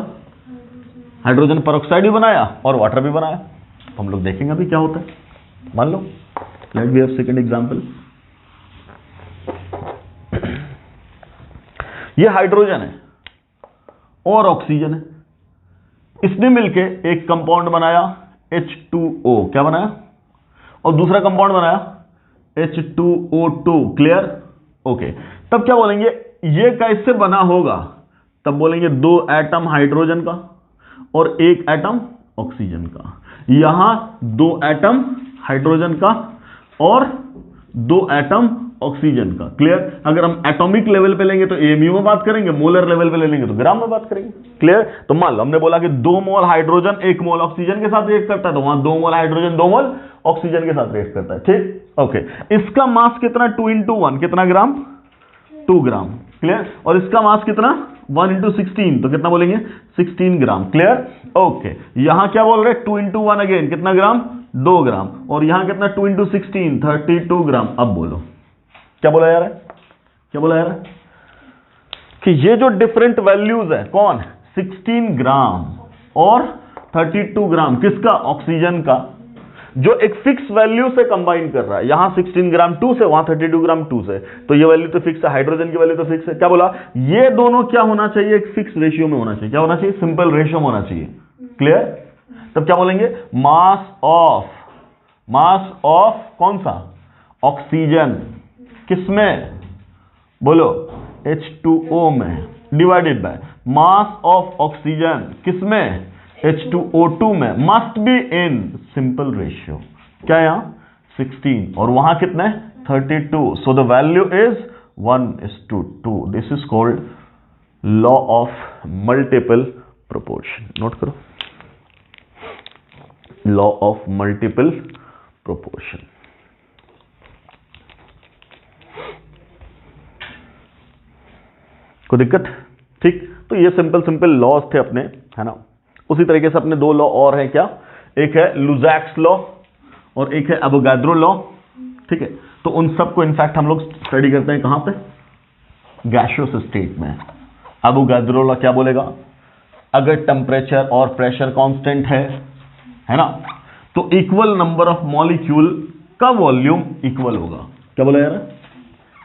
हाइड्रोजन पेरोक्साइड भी बनाया और वाटर भी बनाया। तो हम लोग देखेंगे अभी क्या होता है। मान लो, let we have second example. ये हाइड्रोजन है और ऑक्सीजन है, इसने मिलके एक कंपाउंड बनाया H2O। क्या बनाया? और दूसरा कंपाउंड बनाया H2O2। क्लियर? ओके। तब क्या बोलेंगे? ये कैसे बना होगा? तब बोलेंगे दो एटम हाइड्रोजन का और एक एटम ऑक्सीजन का। यहां दो एटम हाइड्रोजन का और दो एटम ऑक्सीजन का। क्लियर? अगर हम एटॉमिक लेवल पे लेंगे तो AMU में बात करेंगे, मोलर लेवल पे ले लेंगे तो ग्राम में बात करेंगे। क्लियर? तो मान लो हमने बोला कि 2 मोल हाइड्रोजन 1 मोल ऑक्सीजन के साथ रिएक्ट करता है, तो वहां 2 मोल हाइड्रोजन 2 मोल ऑक्सीजन के साथ रिएक्ट करता है। ठीक, ओके। इसका मास कितना? 2 × 1 कितना ग्राम? 2 ग्राम। क्लियर? और इसका मास कितना? 1 × 16, तो कितना बोलेंगे? 16 ग्राम। क्लियर? ओके। यहां क्या बोल रहे? 2 × 1 अगेन कितना ग्राम? 2 ग्राम। और यहां कितना? 2 × 16 32 ग्राम। अब बोलो क्या बोला जा रहा है? क्या बोला जा रहा है? कि ये जो डिफरेंट वैल्यूज है, कौन? 16 ग्राम और 32 ग्राम, किसका? ऑक्सीजन का। जो एक फिक्स वैल्यू से कंबाइन कर रहा है, यहां 16 ग्राम 2 से, वहां 32 ग्राम 2 से, तो ये वैल्यू तो फिक्स है, हाइड्रोजन की वैल्यू तो फिक्स है। क्या बोला, ये दोनों क्या होना चाहिए, एक फिक्स रेशियो में होना चाहिए। क्या होना चाहिए, सिंपल रेशियो में होना चाहिए। क्लियर? तब क्या बोलेंगे, मास ऑफ कौन सा, ऑक्सीजन, किसमें, बोलो H2O में, divided by mass of oxygen किसमें, H2O2 में, must be in simple ratio. क्या यहां 16 और वहां कितने 32, so the value is 1:2। This is called law of multiple proportion. Note करो, लॉ ऑफ मल्टीपल प्रोपोर्शन। कोई दिक्कत? ठीक, तो ये सिंपल लॉज थे अपने, है ना। उसी तरीके से अपने दो लॉ और हैं, क्या, एक है लुजैक्स लॉ और एक है एवोगाड्रो लॉ। ठीक है, तो उन सबको इनफैक्ट हम लोग स्टडी करते हैं कहां पे, गैसियस स्टेट में। एवोगाड्रो लॉ क्या बोलेगा, अगर टेम्परेचर और प्रेशर कांस्टेंट है ना, तो इक्वल नंबर ऑफ मॉलिक्यूल का वॉल्यूम इक्वल होगा। क्या बोला यार,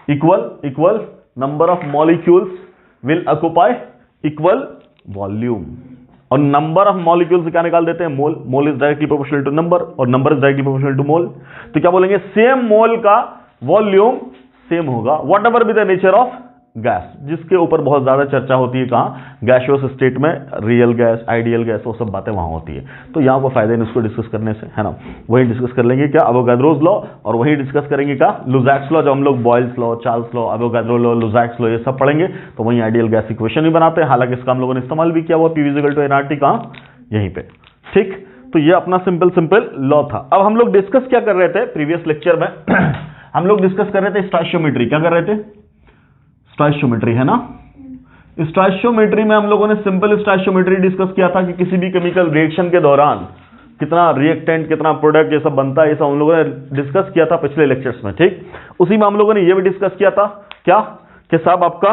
equal number of molecules will occupy equal volume. और नंबर ऑफ मॉलिक्यूल्स क्या निकाल देते हैं, mole is directly proportional to number और number is directly proportional to mole. तो क्या बोलेंगे, सेम मोल का वॉल्यूम सेम होगा whatever be the nature of gas, जिसके ऊपर बहुत ज्यादा चर्चा होती है कहां, गैसियस स्टेट में, रियल गैस, आइडियल गैस, वो सब बातें वहां होती है। तो यहां को फायदे नहीं इसको डिस्कस करने से, है ना। वही डिस्कस कर लेंगे क्या, एवोगाड्रोस लॉ, और वही डिस्कस करेंगे क्या, लुजैक्स लॉ, जो हम लोग Boyle's law, Charles law, Avogadro law, Lussac's law, ये सब पढ़ेंगे। तो वही आइडियल गैस इक्वेशन भी बनाते हैं, हालांकि इसका हम लोगों ने इस्तेमाल भी किया हुआ, P=nRT कहां, यहीं पे। ठीक, तो ये अपना सिंपल लॉ था। अब हम लोग डिस्कस क्या कर रहे थे प्रीवियस लेक्चर में हम लोग डिस्कस कर रहे थे स्टोइचियोमेट्री। क्या कर रहे थे, स्टोइचियोमेट्री, है ना। स्टोइचियोमेट्री में हम लोगों ने सिंपल स्टोइचियोमेट्री डिस्कस किया था कि किसी भी केमिकल रिएक्शन के दौरान कितना रिएक्टेंट, कितना प्रोडक्ट, ये सब बनता है, ये सब हम लोगों ने डिस्कस किया था पिछले लेक्चर्स में। ठीक, उसी में हम लोगों ने ये भी डिस्कस किया था क्या, कि साहब आपका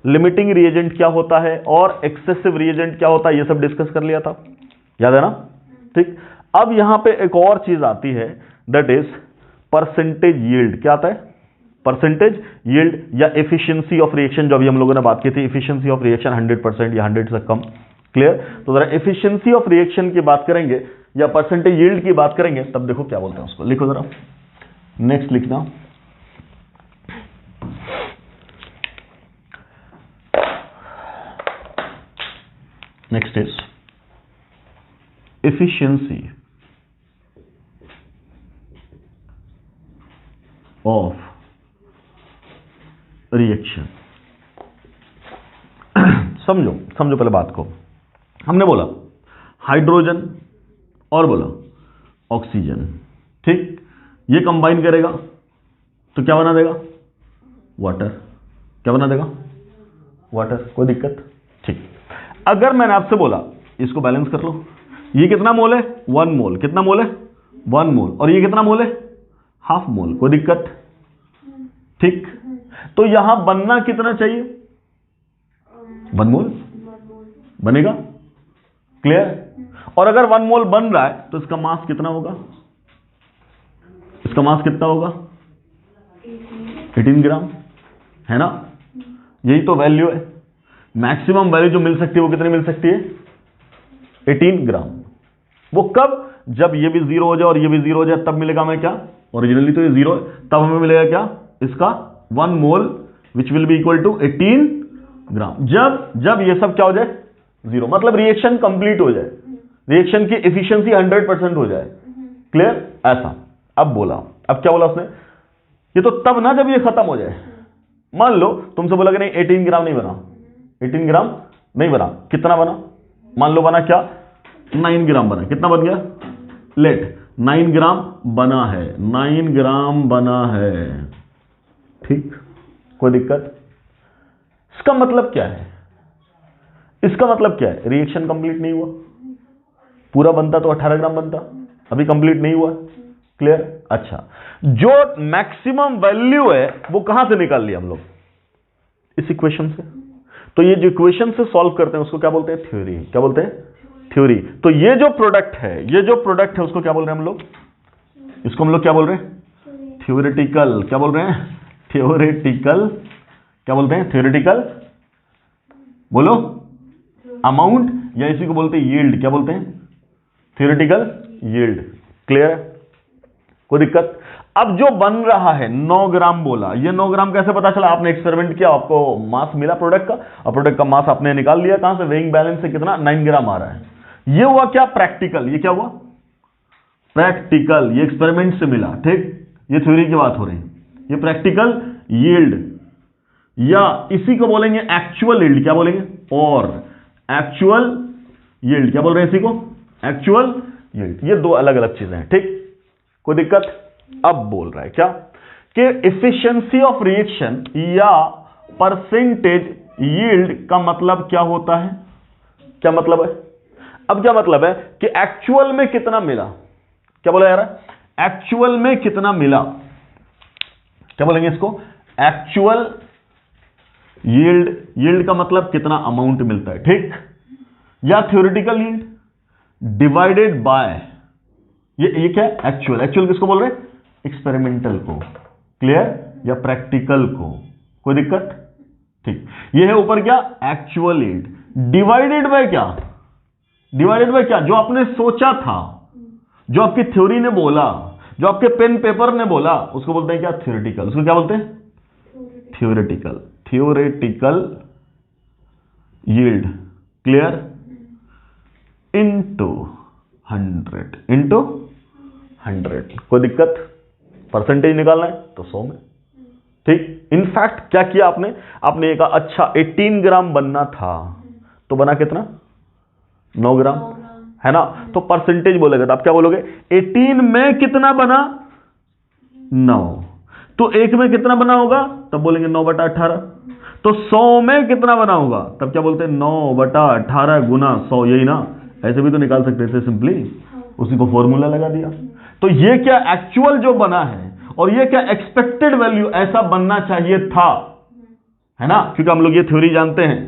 लिमिटिंग रिएजेंट क्या होता है और एक्सेसिव रिएजेंट क्या होता है, ये सब डिस्कस कर लिया था, याद है ना। ठीक, अब यहां पे एक और चीज आती है, दैट इज परसेंटेज यील्ड। क्या आता है, परसेंटेज यील्ड या एफिशिएंसी ऑफ रिएक्शन, जो अभी हम लोगों ने बात की थी, एफिशिएंसी ऑफ रिएक्शन 100% या 100 से कम। क्लियर? तो जरा एफिशिएंसी ऑफ रिएक्शन की बात करेंगे या परसेंटेज यील्ड की बात करेंगे, तब देखो क्या बोलते हैं उसको, लिखो जरा, नेक्स्ट लिखना, next is efficiency of reaction. समझो पहले बात को। हमने बोला हाइड्रोजन और बोला ऑक्सीजन, ठीक, ये कंबाइन करेगा तो क्या बना देगा, वाटर। क्या बना देगा, वाटर। कोई दिक्कत? ठीक, अगर मैंने आपसे बोला इसको बैलेंस कर लो, ये कितना मोल है, 1 मोल। कितना मोल है, 1 मोल। और ये कितना मोल है, ½ मोल। कोई दिक्कत? ठीक, तो यहां बनना कितना चाहिए, 1 मोल बनेगा। क्लियर? और अगर 1 मोल बन रहा है तो इसका मास कितना होगा, इसका मास कितना होगा, 18 ग्राम, है ना। यही तो वैल्यू है, मैक्सिमम वैल्यू जो मिल सकती है वो कितनी मिल सकती है, 18 ग्राम। वो कब, जब ये भी 0 हो जाए और ये भी 0 हो जाए, तब मिलेगा हमें क्या, ओरिजिनली तो ये 0 है, तब हमें मिलेगा क्या, इसका 1 mole which will be equal to 18 gram. जब ये सब क्या हो जाए, 0, मतलब रिएक्शन कंप्लीट हो जाए, रिएक्शन की एफिशिएंसी 100% हो जाए। क्लियर? ऐसा। अब बोला, अब क्या बोला उसने, ये तो तब ना जब ये खत्म हो जाए। मान लो तुमसे बोला कि नहीं 18 ग्राम नहीं बना, 18 ग्राम नहीं बना, कितना बना, मान लो बना क्या, 9 ग्राम बना। कितना बन गया, लेट 9 ग्राम बना है, 9 ग्राम बना है। ठीक, कोई दिक्कत? इसका मतलब क्या है, इसका मतलब क्या है, रिएक्शन कंप्लीट नहीं हुआ। पूरा बनता तो 18 ग्राम बनता, अभी कंप्लीट नहीं हुआ। क्लियर? अच्छा, जो मैक्सिमम वैल्यू है वो कहां से निकाल लिया हम लोग, इस इक्वेशन से। तो ये जो इक्वेशन से सॉल्व करते हैं उसको क्या बोलते हैं, थ्योरी। क्या बोलते हैं, थ्योरी। तो ये जो प्रोडक्ट है उसको क्या बोल रहे हैं हम लोग? इसको हम लोग क्या बोल रहे हैं? थ्योरेटिकल। क्या बोल रहे हैं? थ्योरेटिकल। क्या बोलते हैं? थ्योरेटिकल बोलो अमाउंट, या इसी को बोलते हैं यील्ड। क्या बोलते हैं? Theoretical yield. क्लियर है? कोई दिक्कत? अब जो बन रहा है 9 ग्राम बोला, ये 9 ग्राम कैसे पता चला? आपने एक्सपेरिमेंट किया, आपको मास मिला प्रोडक्ट का, और प्रोडक्ट का मास आपने निकाल लिया कहां से? वेइंग बैलेंस से कितना? 9 ग्राम आ रहा है। ये हुआ क्या? प्रैक्टिकल। ये क्या हुआ? प्रैक्टिकल। ये एक्सपेरिमेंट से मिला, ठीक। ये थ्योरी की बात हो रही है, ये प्रैक्टिकल यील्ड, या इसी को बोलेंगे एक्चुअल यील्ड। क्या बोलेंगे? और एक्चुअल यील्ड। क्या बोल रहे हैं इसी को? Actual yield. ये दो अलग अलग चीजें हैं, ठीक। कोई दिक्कत? अब बोल रहा है क्या कि एफिशिएंसी ऑफ रिएक्शन या परसेंटेज यील्ड का मतलब क्या होता है? क्या मतलब है? अब क्या मतलब है कि एक्चुअल में कितना मिला। क्या बोला जा रहा है? एक्चुअल में कितना मिला। क्या बोलेंगे इसको? Actual yield. यील्ड का मतलब कितना अमाउंट मिलता है, ठीक। या थ्योरेटिकल यील्ड डिवाइडेड बाय, ये क्या है? एक्चुअल। एक्चुअल किसको बोल रहे हैं? एक्सपेरिमेंटल को। क्लियर? या प्रैक्टिकल को। कोई दिक्कत? ठीक। ये है ऊपर क्या? एक्चुअल यील्ड डिवाइडेड बाय क्या? डिवाइडेड बाय क्या? जो आपने सोचा था, जो आपकी थ्योरी ने बोला, जो आपके पेन पेपर ने बोला, उसको बोलते हैं क्या? थ्योरेटिकल। उसको क्या बोलते हैं? Theoretical. Theoretical yield. Clear? Into 100 into 100। कोई दिक्कत? परसेंटेज निकालना है तो 100 में, ठीक। इनफैक्ट क्या किया आपने? आपने ये कहा अच्छा 18 ग्राम बनना था, तो बना कितना? 9 ग्राम, है ना। तो परसेंटेज बोलेगा तो आप क्या बोलोगे? 18 में कितना बना? 9। तो 1 में कितना बना होगा? तब बोलेंगे 9/18। तो 100 में कितना बना होगा? तब क्या बोलते हैं? 9/18 गुना 100। यही ना? ऐसे भी तो निकाल सकते थे सिंपली, उसी को फॉर्मूला लगा दिया। तो ये क्या एक्चुअल जो बना है, और ये क्या एक्सपेक्टेड वैल्यू ऐसा बनना चाहिए था, है ना। क्योंकि हम लोग ये थ्योरी जानते हैं,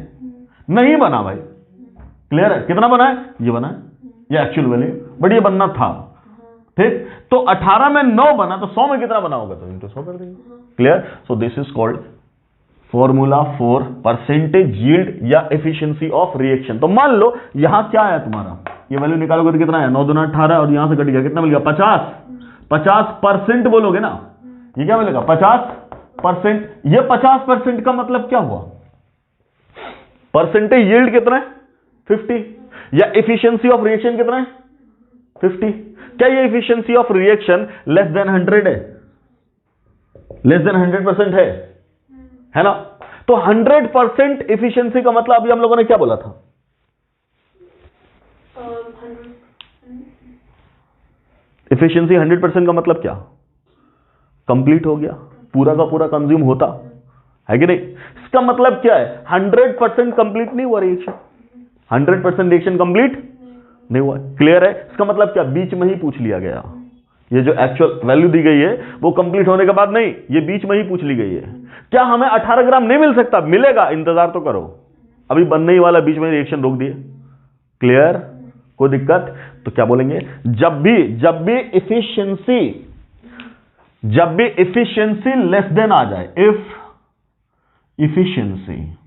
नहीं बना भाई। क्लियर है? कितना बना है? ये बना है, ये एक्चुअल वैल्यू, बट ये बनना था, ठीक। तो 18 में 9 बना, तो 100 में कितना बना होगा? तो इनटू 100 कर देंगे। Clear? So this is called formula for percentage yield या एफिशिएंसी ऑफ रिएक्शन। तो मान लो यहां क्या आया तुम्हारा, ये वैल्यू निकालोगे तो कितना है? 9 दूना 18, और यहां से कट गया, कितना मिल गया? 50। 50% बोलोगे ना, ये क्या मिलेगा? 50%। ये 50% का मतलब क्या हुआ? परसेंटेज यील्ड कितना है? 50। या एफिशिएंसी ऑफ रिएक्शन कितना है? 50। क्या ये efficiency of reaction less than 100 है? लेस देन 100% है ना। तो 100% एफिशिएंसी का मतलब अभी हम लोगों ने क्या बोला था? एफिशिएंसी 100% का मतलब क्या? कंप्लीट हो गया, पूरा का पूरा कंज्यूम होता है कि नहीं। इसका मतलब क्या है? 100% कंप्लीट नहीं हुआ रिएक्शन, 100% रिएक्शन कंप्लीट नहीं हुआ। क्लियर है? इसका मतलब क्या? बीच में ही पूछ लिया गया। ये जो एक्चुअल वैल्यू दी गई है वो कंप्लीट होने के बाद नहीं, ये बीच में ही पूछ ली गई है। क्या हमें 18 ग्राम नहीं मिल सकता? मिलेगा, इंतजार तो करो, अभी बनने ही वाला, बीच में रिएक्शन रोक दिए। क्लियर? कोई दिक्कत? तो क्या बोलेंगे? जब भी एफिशिएंसी लेस देन आ जाए, if efficiency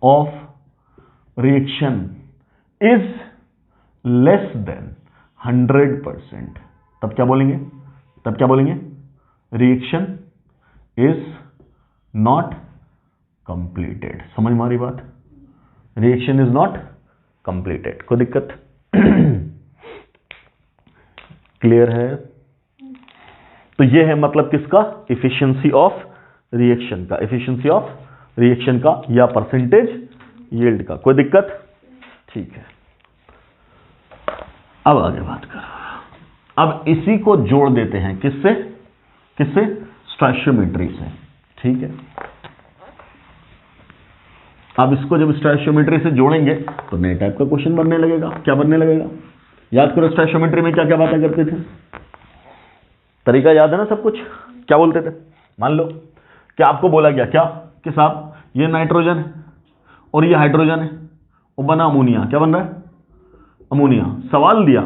of reaction is less than 100%, तब क्या बोलेंगे? तब क्या बोलेंगे? Reaction is not completed. समझ में आ रही बात? Reaction is not completed. कोई दिक्कत? क्लियर है? तो ये है मतलब किसका? एफिशिएंसी ऑफ रिएक्शन का, एफिशिएंसी ऑफ रिएक्शन का या परसेंटेज यील्ड का। कोई दिक्कत? ठीक है, अब आगे बात कर। अब इसी को जोड़ देते हैं किससे? किससे? स्टोइचियोमेट्री से। ठीक है, अब इसको जब स्टोइचियोमेट्री से जोड़ेंगे तो नए टाइप का क्वेश्चन बनने लगेगा। क्या बनने लगेगा? याद करो स्टोइचियोमेट्री में क्या क्या बातें करते थे, तरीका याद है ना सब कुछ? क्या बोलते थे? मान लो कि आपको बोला गया क्या कि साहब ये नाइट्रोजन है और ये हाइड्रोजन है, वो बना अमोनिया। क्या बन रहा है? अमोनिया। सवाल दिया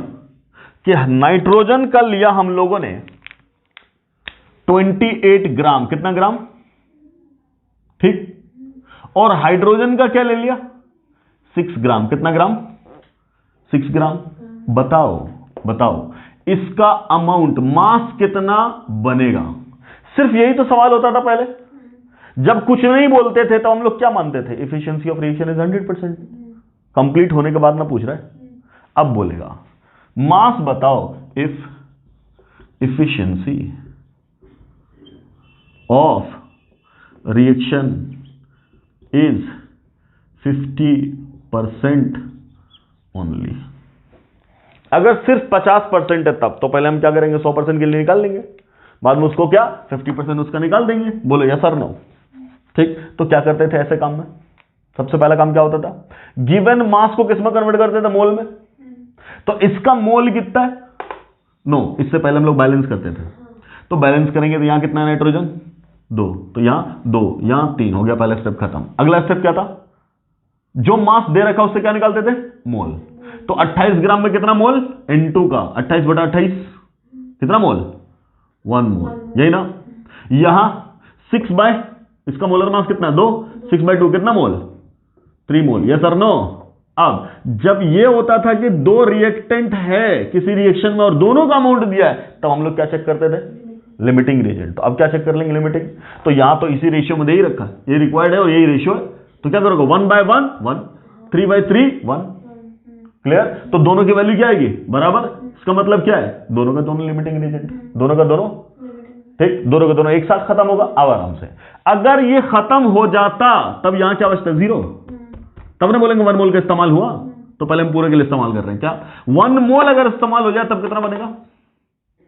कि नाइट्रोजन का लिया हम लोगों ने 28 ग्राम, कितना ग्राम, ठीक, और हाइड्रोजन का क्या ले लिया 6 ग्राम, कितना ग्राम, 6 ग्राम। बताओ इसका अमाउंट, मास कितना बनेगा। सिर्फ यही तो सवाल होता था पहले, जब कुछ नहीं बोलते थे तो हम लोग क्या मानते थे, efficiency of reaction is 100%। Complete होने के बाद ना पूछ रहा है, अब बोलेगा मास बताओ, if efficiency of reaction is 50% only. अगर सिर्फ 50% है तब तो पहले हम क्या करेंगे, 100% के लिए निकाल लेंगे, बाद में उसको क्या 50% उसका निकाल देंगे। बोलो यस और नो। ठीक, तो क्या करते थे ऐसे काम में, सबसे पहला काम क्या होता था, गिवन मास को किस में कन्वर्ट करते थे, मोल में। तो इसका मोल कितना है, नो, इससे पहले हम लोग बैलेंस करते थे। तो बैलेंस करेंगे तो यहां कितना है नाइट्रोजन, 2, तो यहां 2, यहां 3 हो गया, पहला स्टेप खत्म। अगला स्टेप क्या था, जो मास दे रखा उससे क्या निकालते थे, मोल। तो 28 ग्राम में कितना मोल, N2 का 28/28 कितना मोल, 1 मोल, यही ना। यहां 6 बाय, इसका मोलर मास कितना, 2, 6/2 कितना मोल, 3 मोल। यस और नो। अब जब ये होता था कि 2 रिएक्टेंट है किसी रिएक्शन में और दोनों का अमाउंट दिया है, तब हम लोग क्या चेक करते थे, लिमिटिंग रिएजेंट। तो अब क्या चेक कर लेंगे, लिमिटिंग। तो यहां तो इसी रेशियो में दे ही रखा है, ये रिक्वायर्ड है और यही रेशियो है, तो क्या करोगे, 1/1 1, 3/3 1। क्लियर। तो दोनों की वैल्यू क्या आएगी, बराबर। इसका मतलब क्या है, दोनों का दोनों लिमिटिंग रिएजेंट, दोनों का दोनों, ठीक, दोनों का दोनों एक साथ खत्म होगा। अब आराम से, अगर ये खत्म हो जाता तब यहां क्या बचता, 0। तब ना बोलेंगे 1 मोल का इस्तेमाल हुआ, तो पहले हम पूरे के लिए इस्तेमाल कर रहे हैं। क्या 1 मोल अगर इस्तेमाल हो जाए तब कितना बनेगा,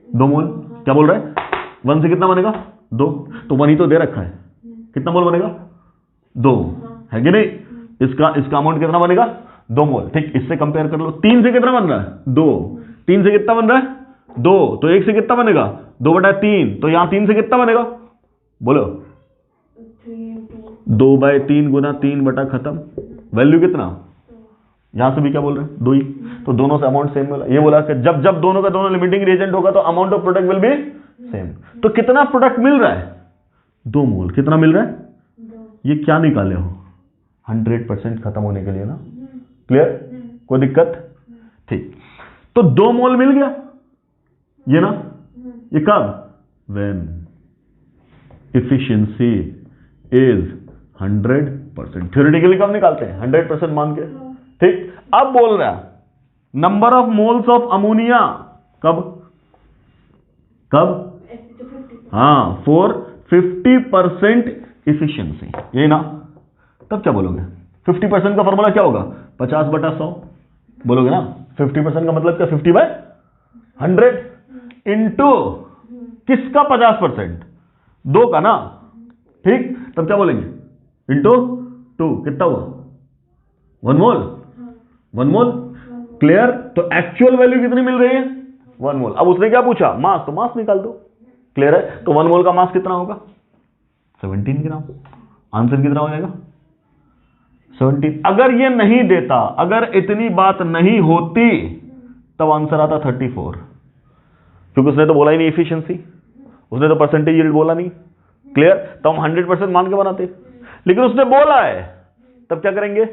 2 मोल। क्या बोल रहे हैं, 1 से कितना बनेगा, 2। तो 1 ही तो दे रखा है, कितना मोल बनेगा, 2, है कि नहीं। इसका अमाउंट कितना बनेगा, 2 मोल। ठीक, इससे कंपेयर कर लो, 3 से कितना बन रहा है, 2, 3 से कितना बन रहा है, 2, तो 1 से कितना बनेगा, 2/3। तो यहां 3 से कितना बनेगा, बोलो 2/3 गुना 3 बटा खत्म, वैल्यू कितना, यहां से भी क्या बोल रहे हैं, 2 ही। तो दोनों से अमाउंट सेम मिला। ये बोला कि जब जब दोनों का दोनों लिमिटिंग रिएजेंट होगा तो amount of product will be same. तो कितना प्रोडक्ट मिल रहा है, 2 मोल। कितना मिल रहा है, ये क्या निकाले हो, 100% खत्म होने के लिए ना। क्लियर, कोई दिक्कत, ठीक। तो 2 मोल मिल गया, ये ना, ये कब, व्हेन इफिशियंसी इज 100%। थ्योरेटिकली कब निकालते हैं, 100% मान के। ठीक, अब बोल रहा है number of moles of ammonia कब, हाँ, फॉर 50% इफिशियंसी, यही ना। तब क्या बोलोगे, 50% का फॉर्मूला क्या होगा, 50/100 बोलोगे ना। 50% का मतलब क्या, 50/100 इंटू किसका 50%, 2 का ना। ठीक, तब क्या बोलेंगे, इंटू 2, कितना हुआ, 1 मोल, 1 मोल। क्लियर। तो एक्चुअल वैल्यू कितनी मिल रही है, 1 मोल। अब उसने क्या पूछा, मास, तो मास निकाल दो। क्लियर है। तो 1 मोल का मास कितना होगा, 17 ग्राम। आंसर कितना हो जाएगा, 17। अगर ये नहीं देता, अगर इतनी बात नहीं होती, तब आंसर आता 34, क्योंकि उसने तो बोला ही नहीं इफिशियंसी, उसने तो परसेंटेज यील्ड बोला नहीं। क्लियर। तो हम 100% मान के बनाते, लेकिन उसने बोला है, तब क्या करेंगे,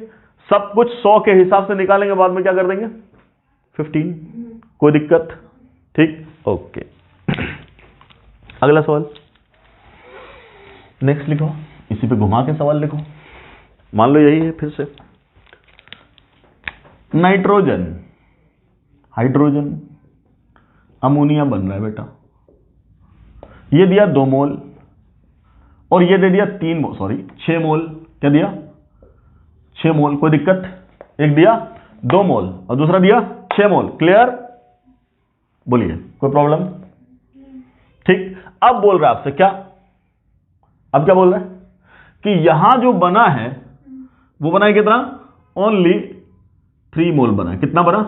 सब कुछ 100 के हिसाब से निकालेंगे, बाद में क्या कर देंगे 15। कोई दिक्कत, ठीक, ओके। अगला सवाल, नेक्स्ट लिखो, इसी पे घुमा के सवाल लिखो। मान लो यही है, फिर से नाइट्रोजन, हाइड्रोजन, अमोनिया बन रहा है बेटा। ये दिया 2 मोल और ये दे दिया 3 मोल, सॉरी 6 मोल। क्या दिया, 6 मोल। कोई दिक्कत, एक दिया 2 मोल और दूसरा दिया 6 मोल। क्लियर, बोलिए कोई प्रॉब्लम। ठीक, अब बोल रहा है आपसे क्या, अब क्या बोल रहा है कि यहां जो बना है वो बना है कितना, ओनली 3 मोल बना है। कितना बना,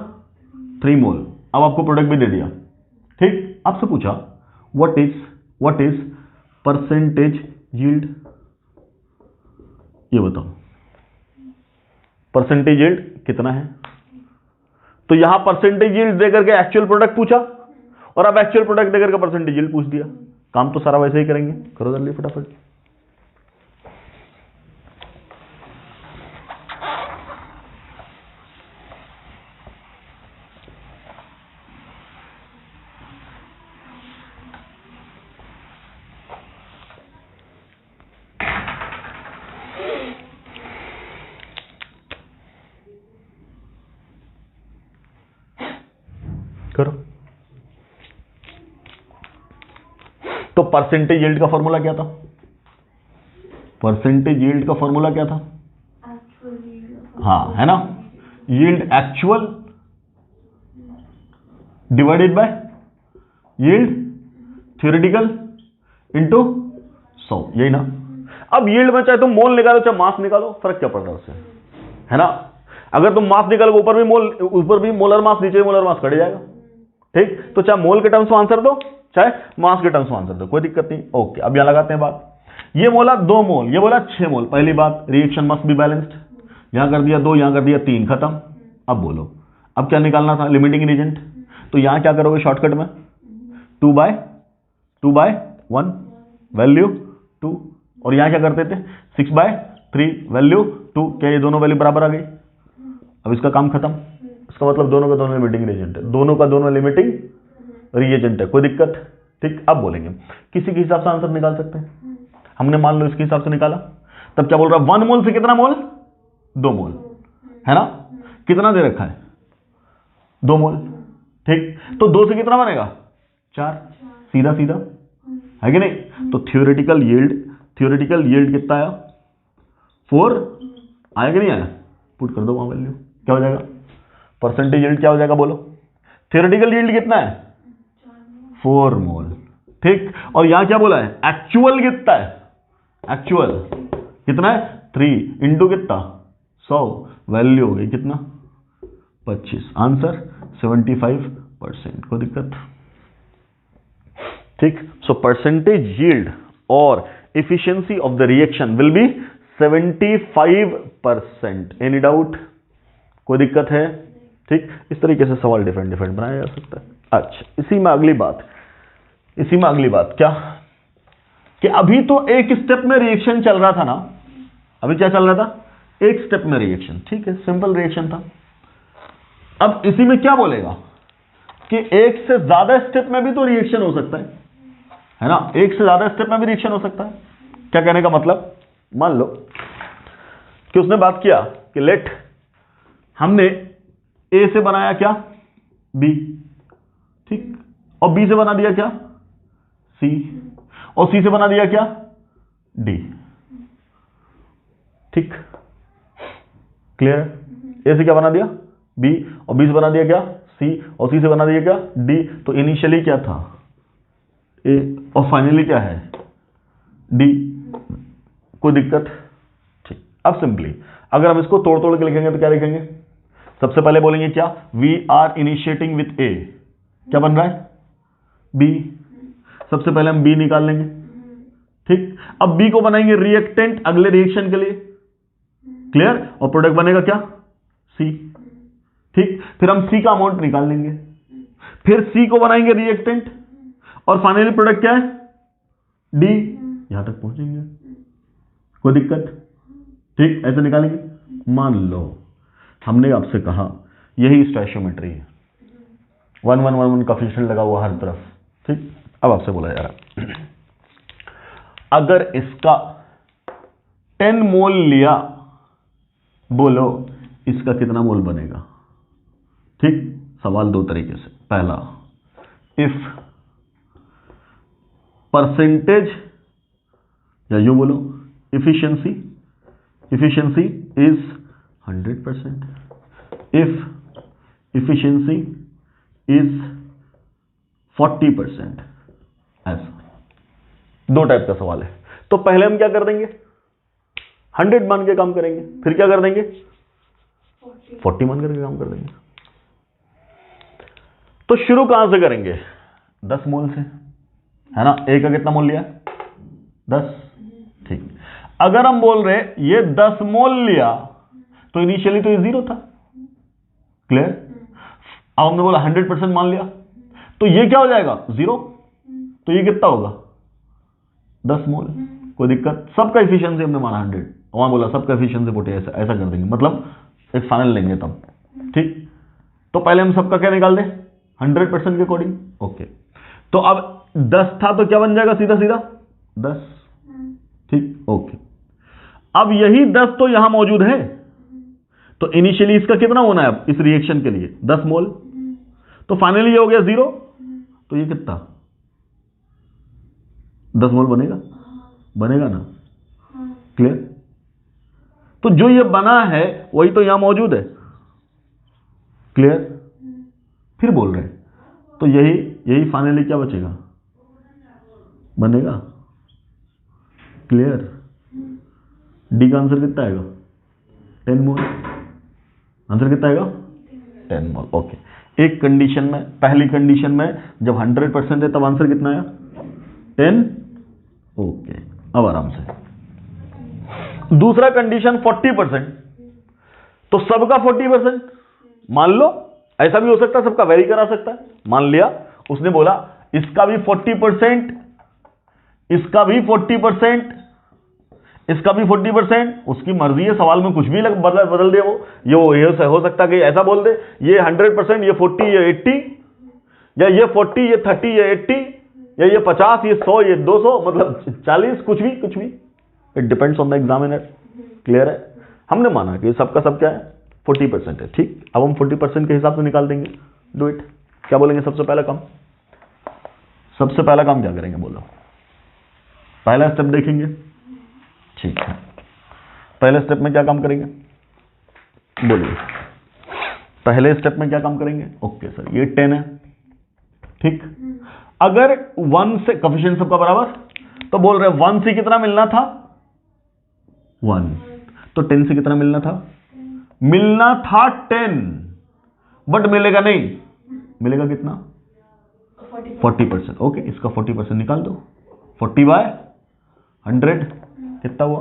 3 मोल। अब आपको प्रोडक्ट भी दे दिया। ठीक, आपसे पूछा व्हाट इज परसेंटेज यील्ड, ये बताओ परसेंटेज यील्ड कितना है। तो यहां परसेंटेज यील्ड देकर के एक्चुअल प्रोडक्ट पूछा और अब एक्चुअल प्रोडक्ट देकर के परसेंटेज यील्ड पूछ दिया। काम तो सारा वैसे ही करेंगे, करो जल्दी फटाफट। करो। तो परसेंटेज यील्ड का फॉर्मूला क्या था? परसेंटेज यील्ड का फॉर्मूला क्या था? हाँ, है ना, yield actual divided by yield theoretical into 100, यही ना। अब यील्ड में चाहे तुम मोल निकालो चाहे मास निकालो, फर्क क्या पड़ रहा है उससे, है ना। अगर तुम मास निकालो ऊपर भी मोलर मास, नीचे भी मोलर मास कट जाएगा, ठीक। तो चाहे मोल के टर्म्स में आंसर दो चाहे मास के टर्म्स में आंसर दो, कोई दिक्कत नहीं। ओके, अब यहां लगाते हैं बात। ये बोला 2 मोल, ये बोला 6 मोल। पहली बात, रिएक्शन मस्ट बी बैलेंस्ड। यहां कर दिया 2, यहां कर दिया 3, खत्म। अब बोलो, अब क्या निकालना था? Limiting regent. तो यहां क्या करोगे शॉर्टकट में? 2/1 वैल्यू 2, और यहां क्या करते थे? 6/3 वैल्यू 2। क्या ये दोनों वैल्यू बराबर आ गई? अब इसका काम खत्म। इसका मतलब दोनों का दोनों लिमिटिंग रीजेंट है, दोनों का दोनों लिमिटिंग रीजेंट है, कोई दिक्कत, ठीक। अब बोलेंगे किसी के हिसाब से आंसर निकाल सकते हैं। हमने मान लो इसके हिसाब से निकाला, तब क्या बोल रहा है? 1 मोल से कितना मोल? 2 मोल, है ना। कितना दे रखा है? 2 मोल, ठीक। तो 2 से कितना बनेगा? 4, सीधा सीधा, है कि नहीं। तो थ्योरेटिकल यील्ड कितना आया? 4 आया कि नहीं आया? पुट कर दो वहां वैल्यू, क्या हो जाएगा? परसेंटेज यील्ड क्या हो जाएगा बोलो? थ्योरेटिकल यील्ड कितना है? 4 मोल, ठीक। और यहां क्या बोला है? एक्चुअल कितना है? एक्चुअल कितना है? 3 इंटू कितना? 100, वैल्यू हो गई कितना? 25। आंसर 75%, कोई दिक्कत, ठीक। सो परसेंटेज यील्ड और efficiency of the reaction will be 75%। Any doubt? कोई दिक्कत है, ठीक। इस तरीके से सवाल डिफरेंट बनाया जा सकता है। अच्छा, इसी में अगली बात क्या कि अभी तो एक स्टेप में रिएक्शन चल रहा था ना। अभी क्या चल रहा था? एक स्टेप में रिएक्शन, ठीक है, सिंपल रिएक्शन था। अब इसी में क्या बोलेगा कि एक से ज्यादा स्टेप में भी तो रिएक्शन हो सकता है ना। एक से ज्यादा स्टेप में भी रिएक्शन हो सकता है। क्या कहने का मतलब? मान लो कि उसने बात किया कि लेट हमने ए से बनाया क्या? बी, ठीक। और बी से बना दिया क्या? सी। और सी से बना दिया क्या? डी, ठीक। क्लियर है? ए से क्या बना दिया? बी, और बी से बना दिया क्या? सी, और सी से बना दिया क्या? डी। तो इनिशियली क्या था? ए, और फाइनली क्या है? डी। कोई दिक्कत, ठीक। अब सिंपली अगर हम इसको तोड़ के लिखेंगे तो क्या लिखेंगे? सबसे पहले बोलेंगे क्या? वी आर इनिशिएटिंग विथ ए, क्या बन रहा है? बी। सबसे पहले हम बी निकाल लेंगे, ठीक। अब बी को बनाएंगे रिएक्टेंट अगले रिएक्शन के लिए, क्लियर। और प्रोडक्ट बनेगा क्या? सी, ठीक। फिर हम सी का अमाउंट निकाल लेंगे, फिर सी को बनाएंगे रिएक्टेंट, और फाइनली प्रोडक्ट क्या है? डी। यहां तक पहुंचेंगे, कोई दिक्कत, ठीक। ऐसे निकालेंगे। मान लो हमने आपसे कहा यही स्टोइचियोमेट्री है, 1 1 1 1 कोएफिशिएंट लगा हुआ हर तरफ, ठीक। अब आपसे बोला जा रहा है अगर इसका 10 मोल लिया, बोलो इसका कितना मोल बनेगा, ठीक। सवाल 2 तरीके से। पहला, इफ परसेंटेज, या यूं बोलो efficiency is 100%, if efficiency is 40%। ऐसा 2 टाइप का सवाल है। तो पहले हम क्या कर देंगे? 100 मान के काम करेंगे, फिर क्या कर देंगे? 40 मान करके काम कर देंगे। तो शुरू कहां से करेंगे? 10 मोल से, है ना। ए का कितना मोल लिया? 10, ठीक। अगर हम बोल रहे ये 10 मोल लिया तो इनिशियली तो ये 0 था। क्लियर? अब हमने बोला 100% मान लिया, तो ये क्या हो जाएगा 0, तो ये कितना होगा 10 मोल। कोई दिक्कत? सबका एफिशिएंसी हमने माना 100, वहां बोला सबका एफिशिएंसी 40, ऐसा कर देंगे, मतलब एक फाइनल लेंगे तब। ठीक, तो पहले हम सबका क्या निकाल दें 100% के अकॉर्डिंग। ओके, तो अब 10 था तो क्या बन जाएगा सीधा सीधा 10। ठीक, ओके। अब यही 10 तो यहां मौजूद है, तो इनिशियली इसका कितना होना है अब इस रिएक्शन के लिए 10 मोल, तो फाइनली ये हो गया 0, तो ये कितना 10 मोल बनेगा, बनेगा ना। क्लियर? तो जो ये बना है वही तो यहां मौजूद है। क्लियर? फिर बोल रहे हैं, तो यही फाइनली क्या बचेगा, बनेगा। क्लियर? डी का आंसर कितना आएगा 10 मोल। आंसर कितना आएगा 10 मोल। ओके, एक कंडीशन में, पहली कंडीशन में जब 100% है तब आंसर कितना आया 10। ओके, अब आराम से दूसरा कंडीशन 40%, तो सबका 40% मान लो, ऐसा भी हो सकता है सबका वेरी करा सकता है। मान लिया उसने बोला इसका भी 40%, इसका भी 40%, इसका भी 40%, उसकी मर्जी है, सवाल में कुछ भी बदल दे वो। ये हो सकता है कि ऐसा बोल दे ये 100%, ये 40, ये 80, या ये 40, ये 30, ये 80, या ये 50, ये 100, ये 200, मतलब 40, कुछ भी। It depends on the examiner. Clear है? हमने माना कि सबका सब क्या है 40% है। ठीक, अब हम 40% के हिसाब से निकाल देंगे। Do it. क्या बोलेंगे सबसे पहला काम? सबसे पहला काम क्या करेंगे बोलो? पहला स्टेप देखेंगे। ठीक है, पहले स्टेप में क्या काम करेंगे बोलिए? पहले स्टेप में क्या काम करेंगे? ओके सर, ये 10 है। ठीक, अगर 1 से कोएफिशिएंट सबका बराबर, तो बोल रहे 1 से कितना मिलना था 1, तो 10 से कितना मिलना था 10, बट मिलेगा नहीं, मिलेगा कितना 40%। ओके, इसका 40% निकाल दो, 40/100 कितना हुआ,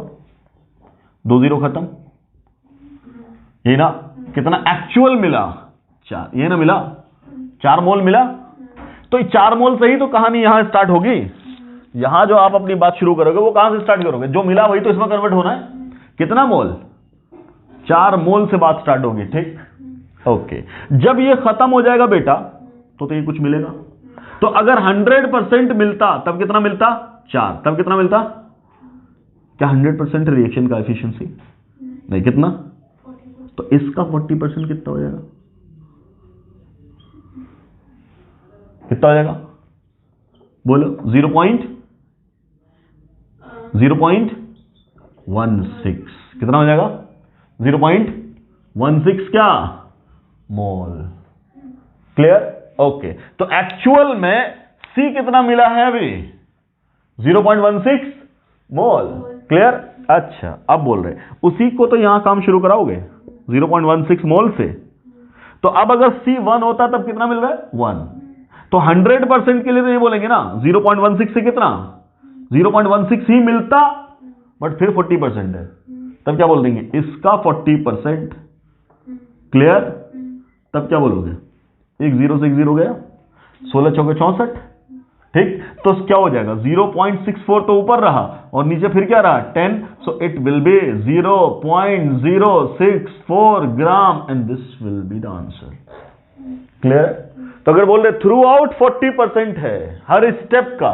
2 0 खत्म। ये ना कितना एक्चुअल मिला 4, ये ना मिला 4 मोल मिला। तो 4 मोल से ही तो कहानी यहां स्टार्ट होगी। यहां जो आप अपनी बात शुरू करोगे वो कहां से स्टार्ट करोगे, जो मिला वही तो इसमें कन्वर्ट होना है। कितना मोल 4 मोल से बात स्टार्ट होगी। ठीक, ओके। जब ये खत्म हो जाएगा बेटा तो ये कुछ मिलेगा। तो अगर 100% मिलता तब कितना मिलता 4, तब कितना मिलता, क्या 100% रिएक्शन का एफिशिएंसी नहीं, कितना, तो इसका 40% कितना हो जाएगा, कितना हो जाएगा बोलो 0.16 कितना हो जाएगा 0.16 क्या मोल। क्लियर? ओके, तो एक्चुअल में सी कितना मिला है अभी 0.16 मोल। क्लियर? अच्छा, अब बोल रहे उसी को तो यहां काम शुरू कराओगे 0.16 मोल से। तो अब अगर C1 होता तब कितना मिल रहा है 1, तो 100% के लिए तो ये बोलेंगे ना 0.16 से कितना 0.16 ही मिलता, बट फिर 40% है, तब क्या बोल देंगे इसका 40%। क्लियर? तब क्या बोलोगे, एक 0 से एक 0 गया, 16 चौके 64। ठीक, तो क्या हो जाएगा 0.64 तो ऊपर रहा और नीचे फिर क्या रहा 10, so it will be 0.064 gram and this will be the answer. Clear? तो अगर बोल रहे थ्रू आउट 40% है हर स्टेप का,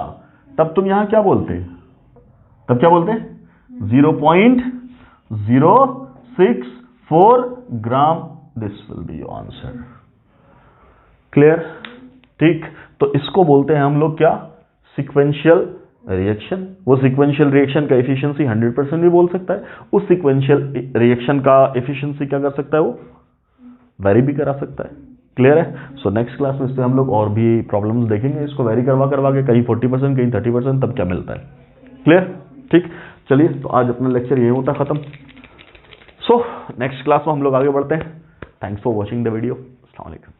तब तुम यहां क्या बोलते, तब क्या बोलते 0.064 gram, this will be your answer. Clear? ठीक, तो इसको बोलते हैं हम लोग क्या सीक्वेंशियल रिएक्शन। वो सीक्वेंशियल रिएक्शन का एफिशिएंसी 100% भी बोल सकता है, उस सीक्वेंशियल रिएक्शन का एफिशिएंसी क्या कर सकता है वो वेरी भी करा सकता है। क्लियर है? सो नेक्स्ट क्लास में इस पर हम लोग और भी प्रॉब्लम्स देखेंगे, इसको वेरी करवा के कहीं 40% कहीं 30%, तब क्या मिलता है। क्लियर? ठीक, चलिए तो आज अपना लेक्चर यही होता खत्म। सो नेक्स्ट क्लास में हम लोग आगे बढ़ते हैं। Thanks for watching the video. अस्सलाम वालेकुम।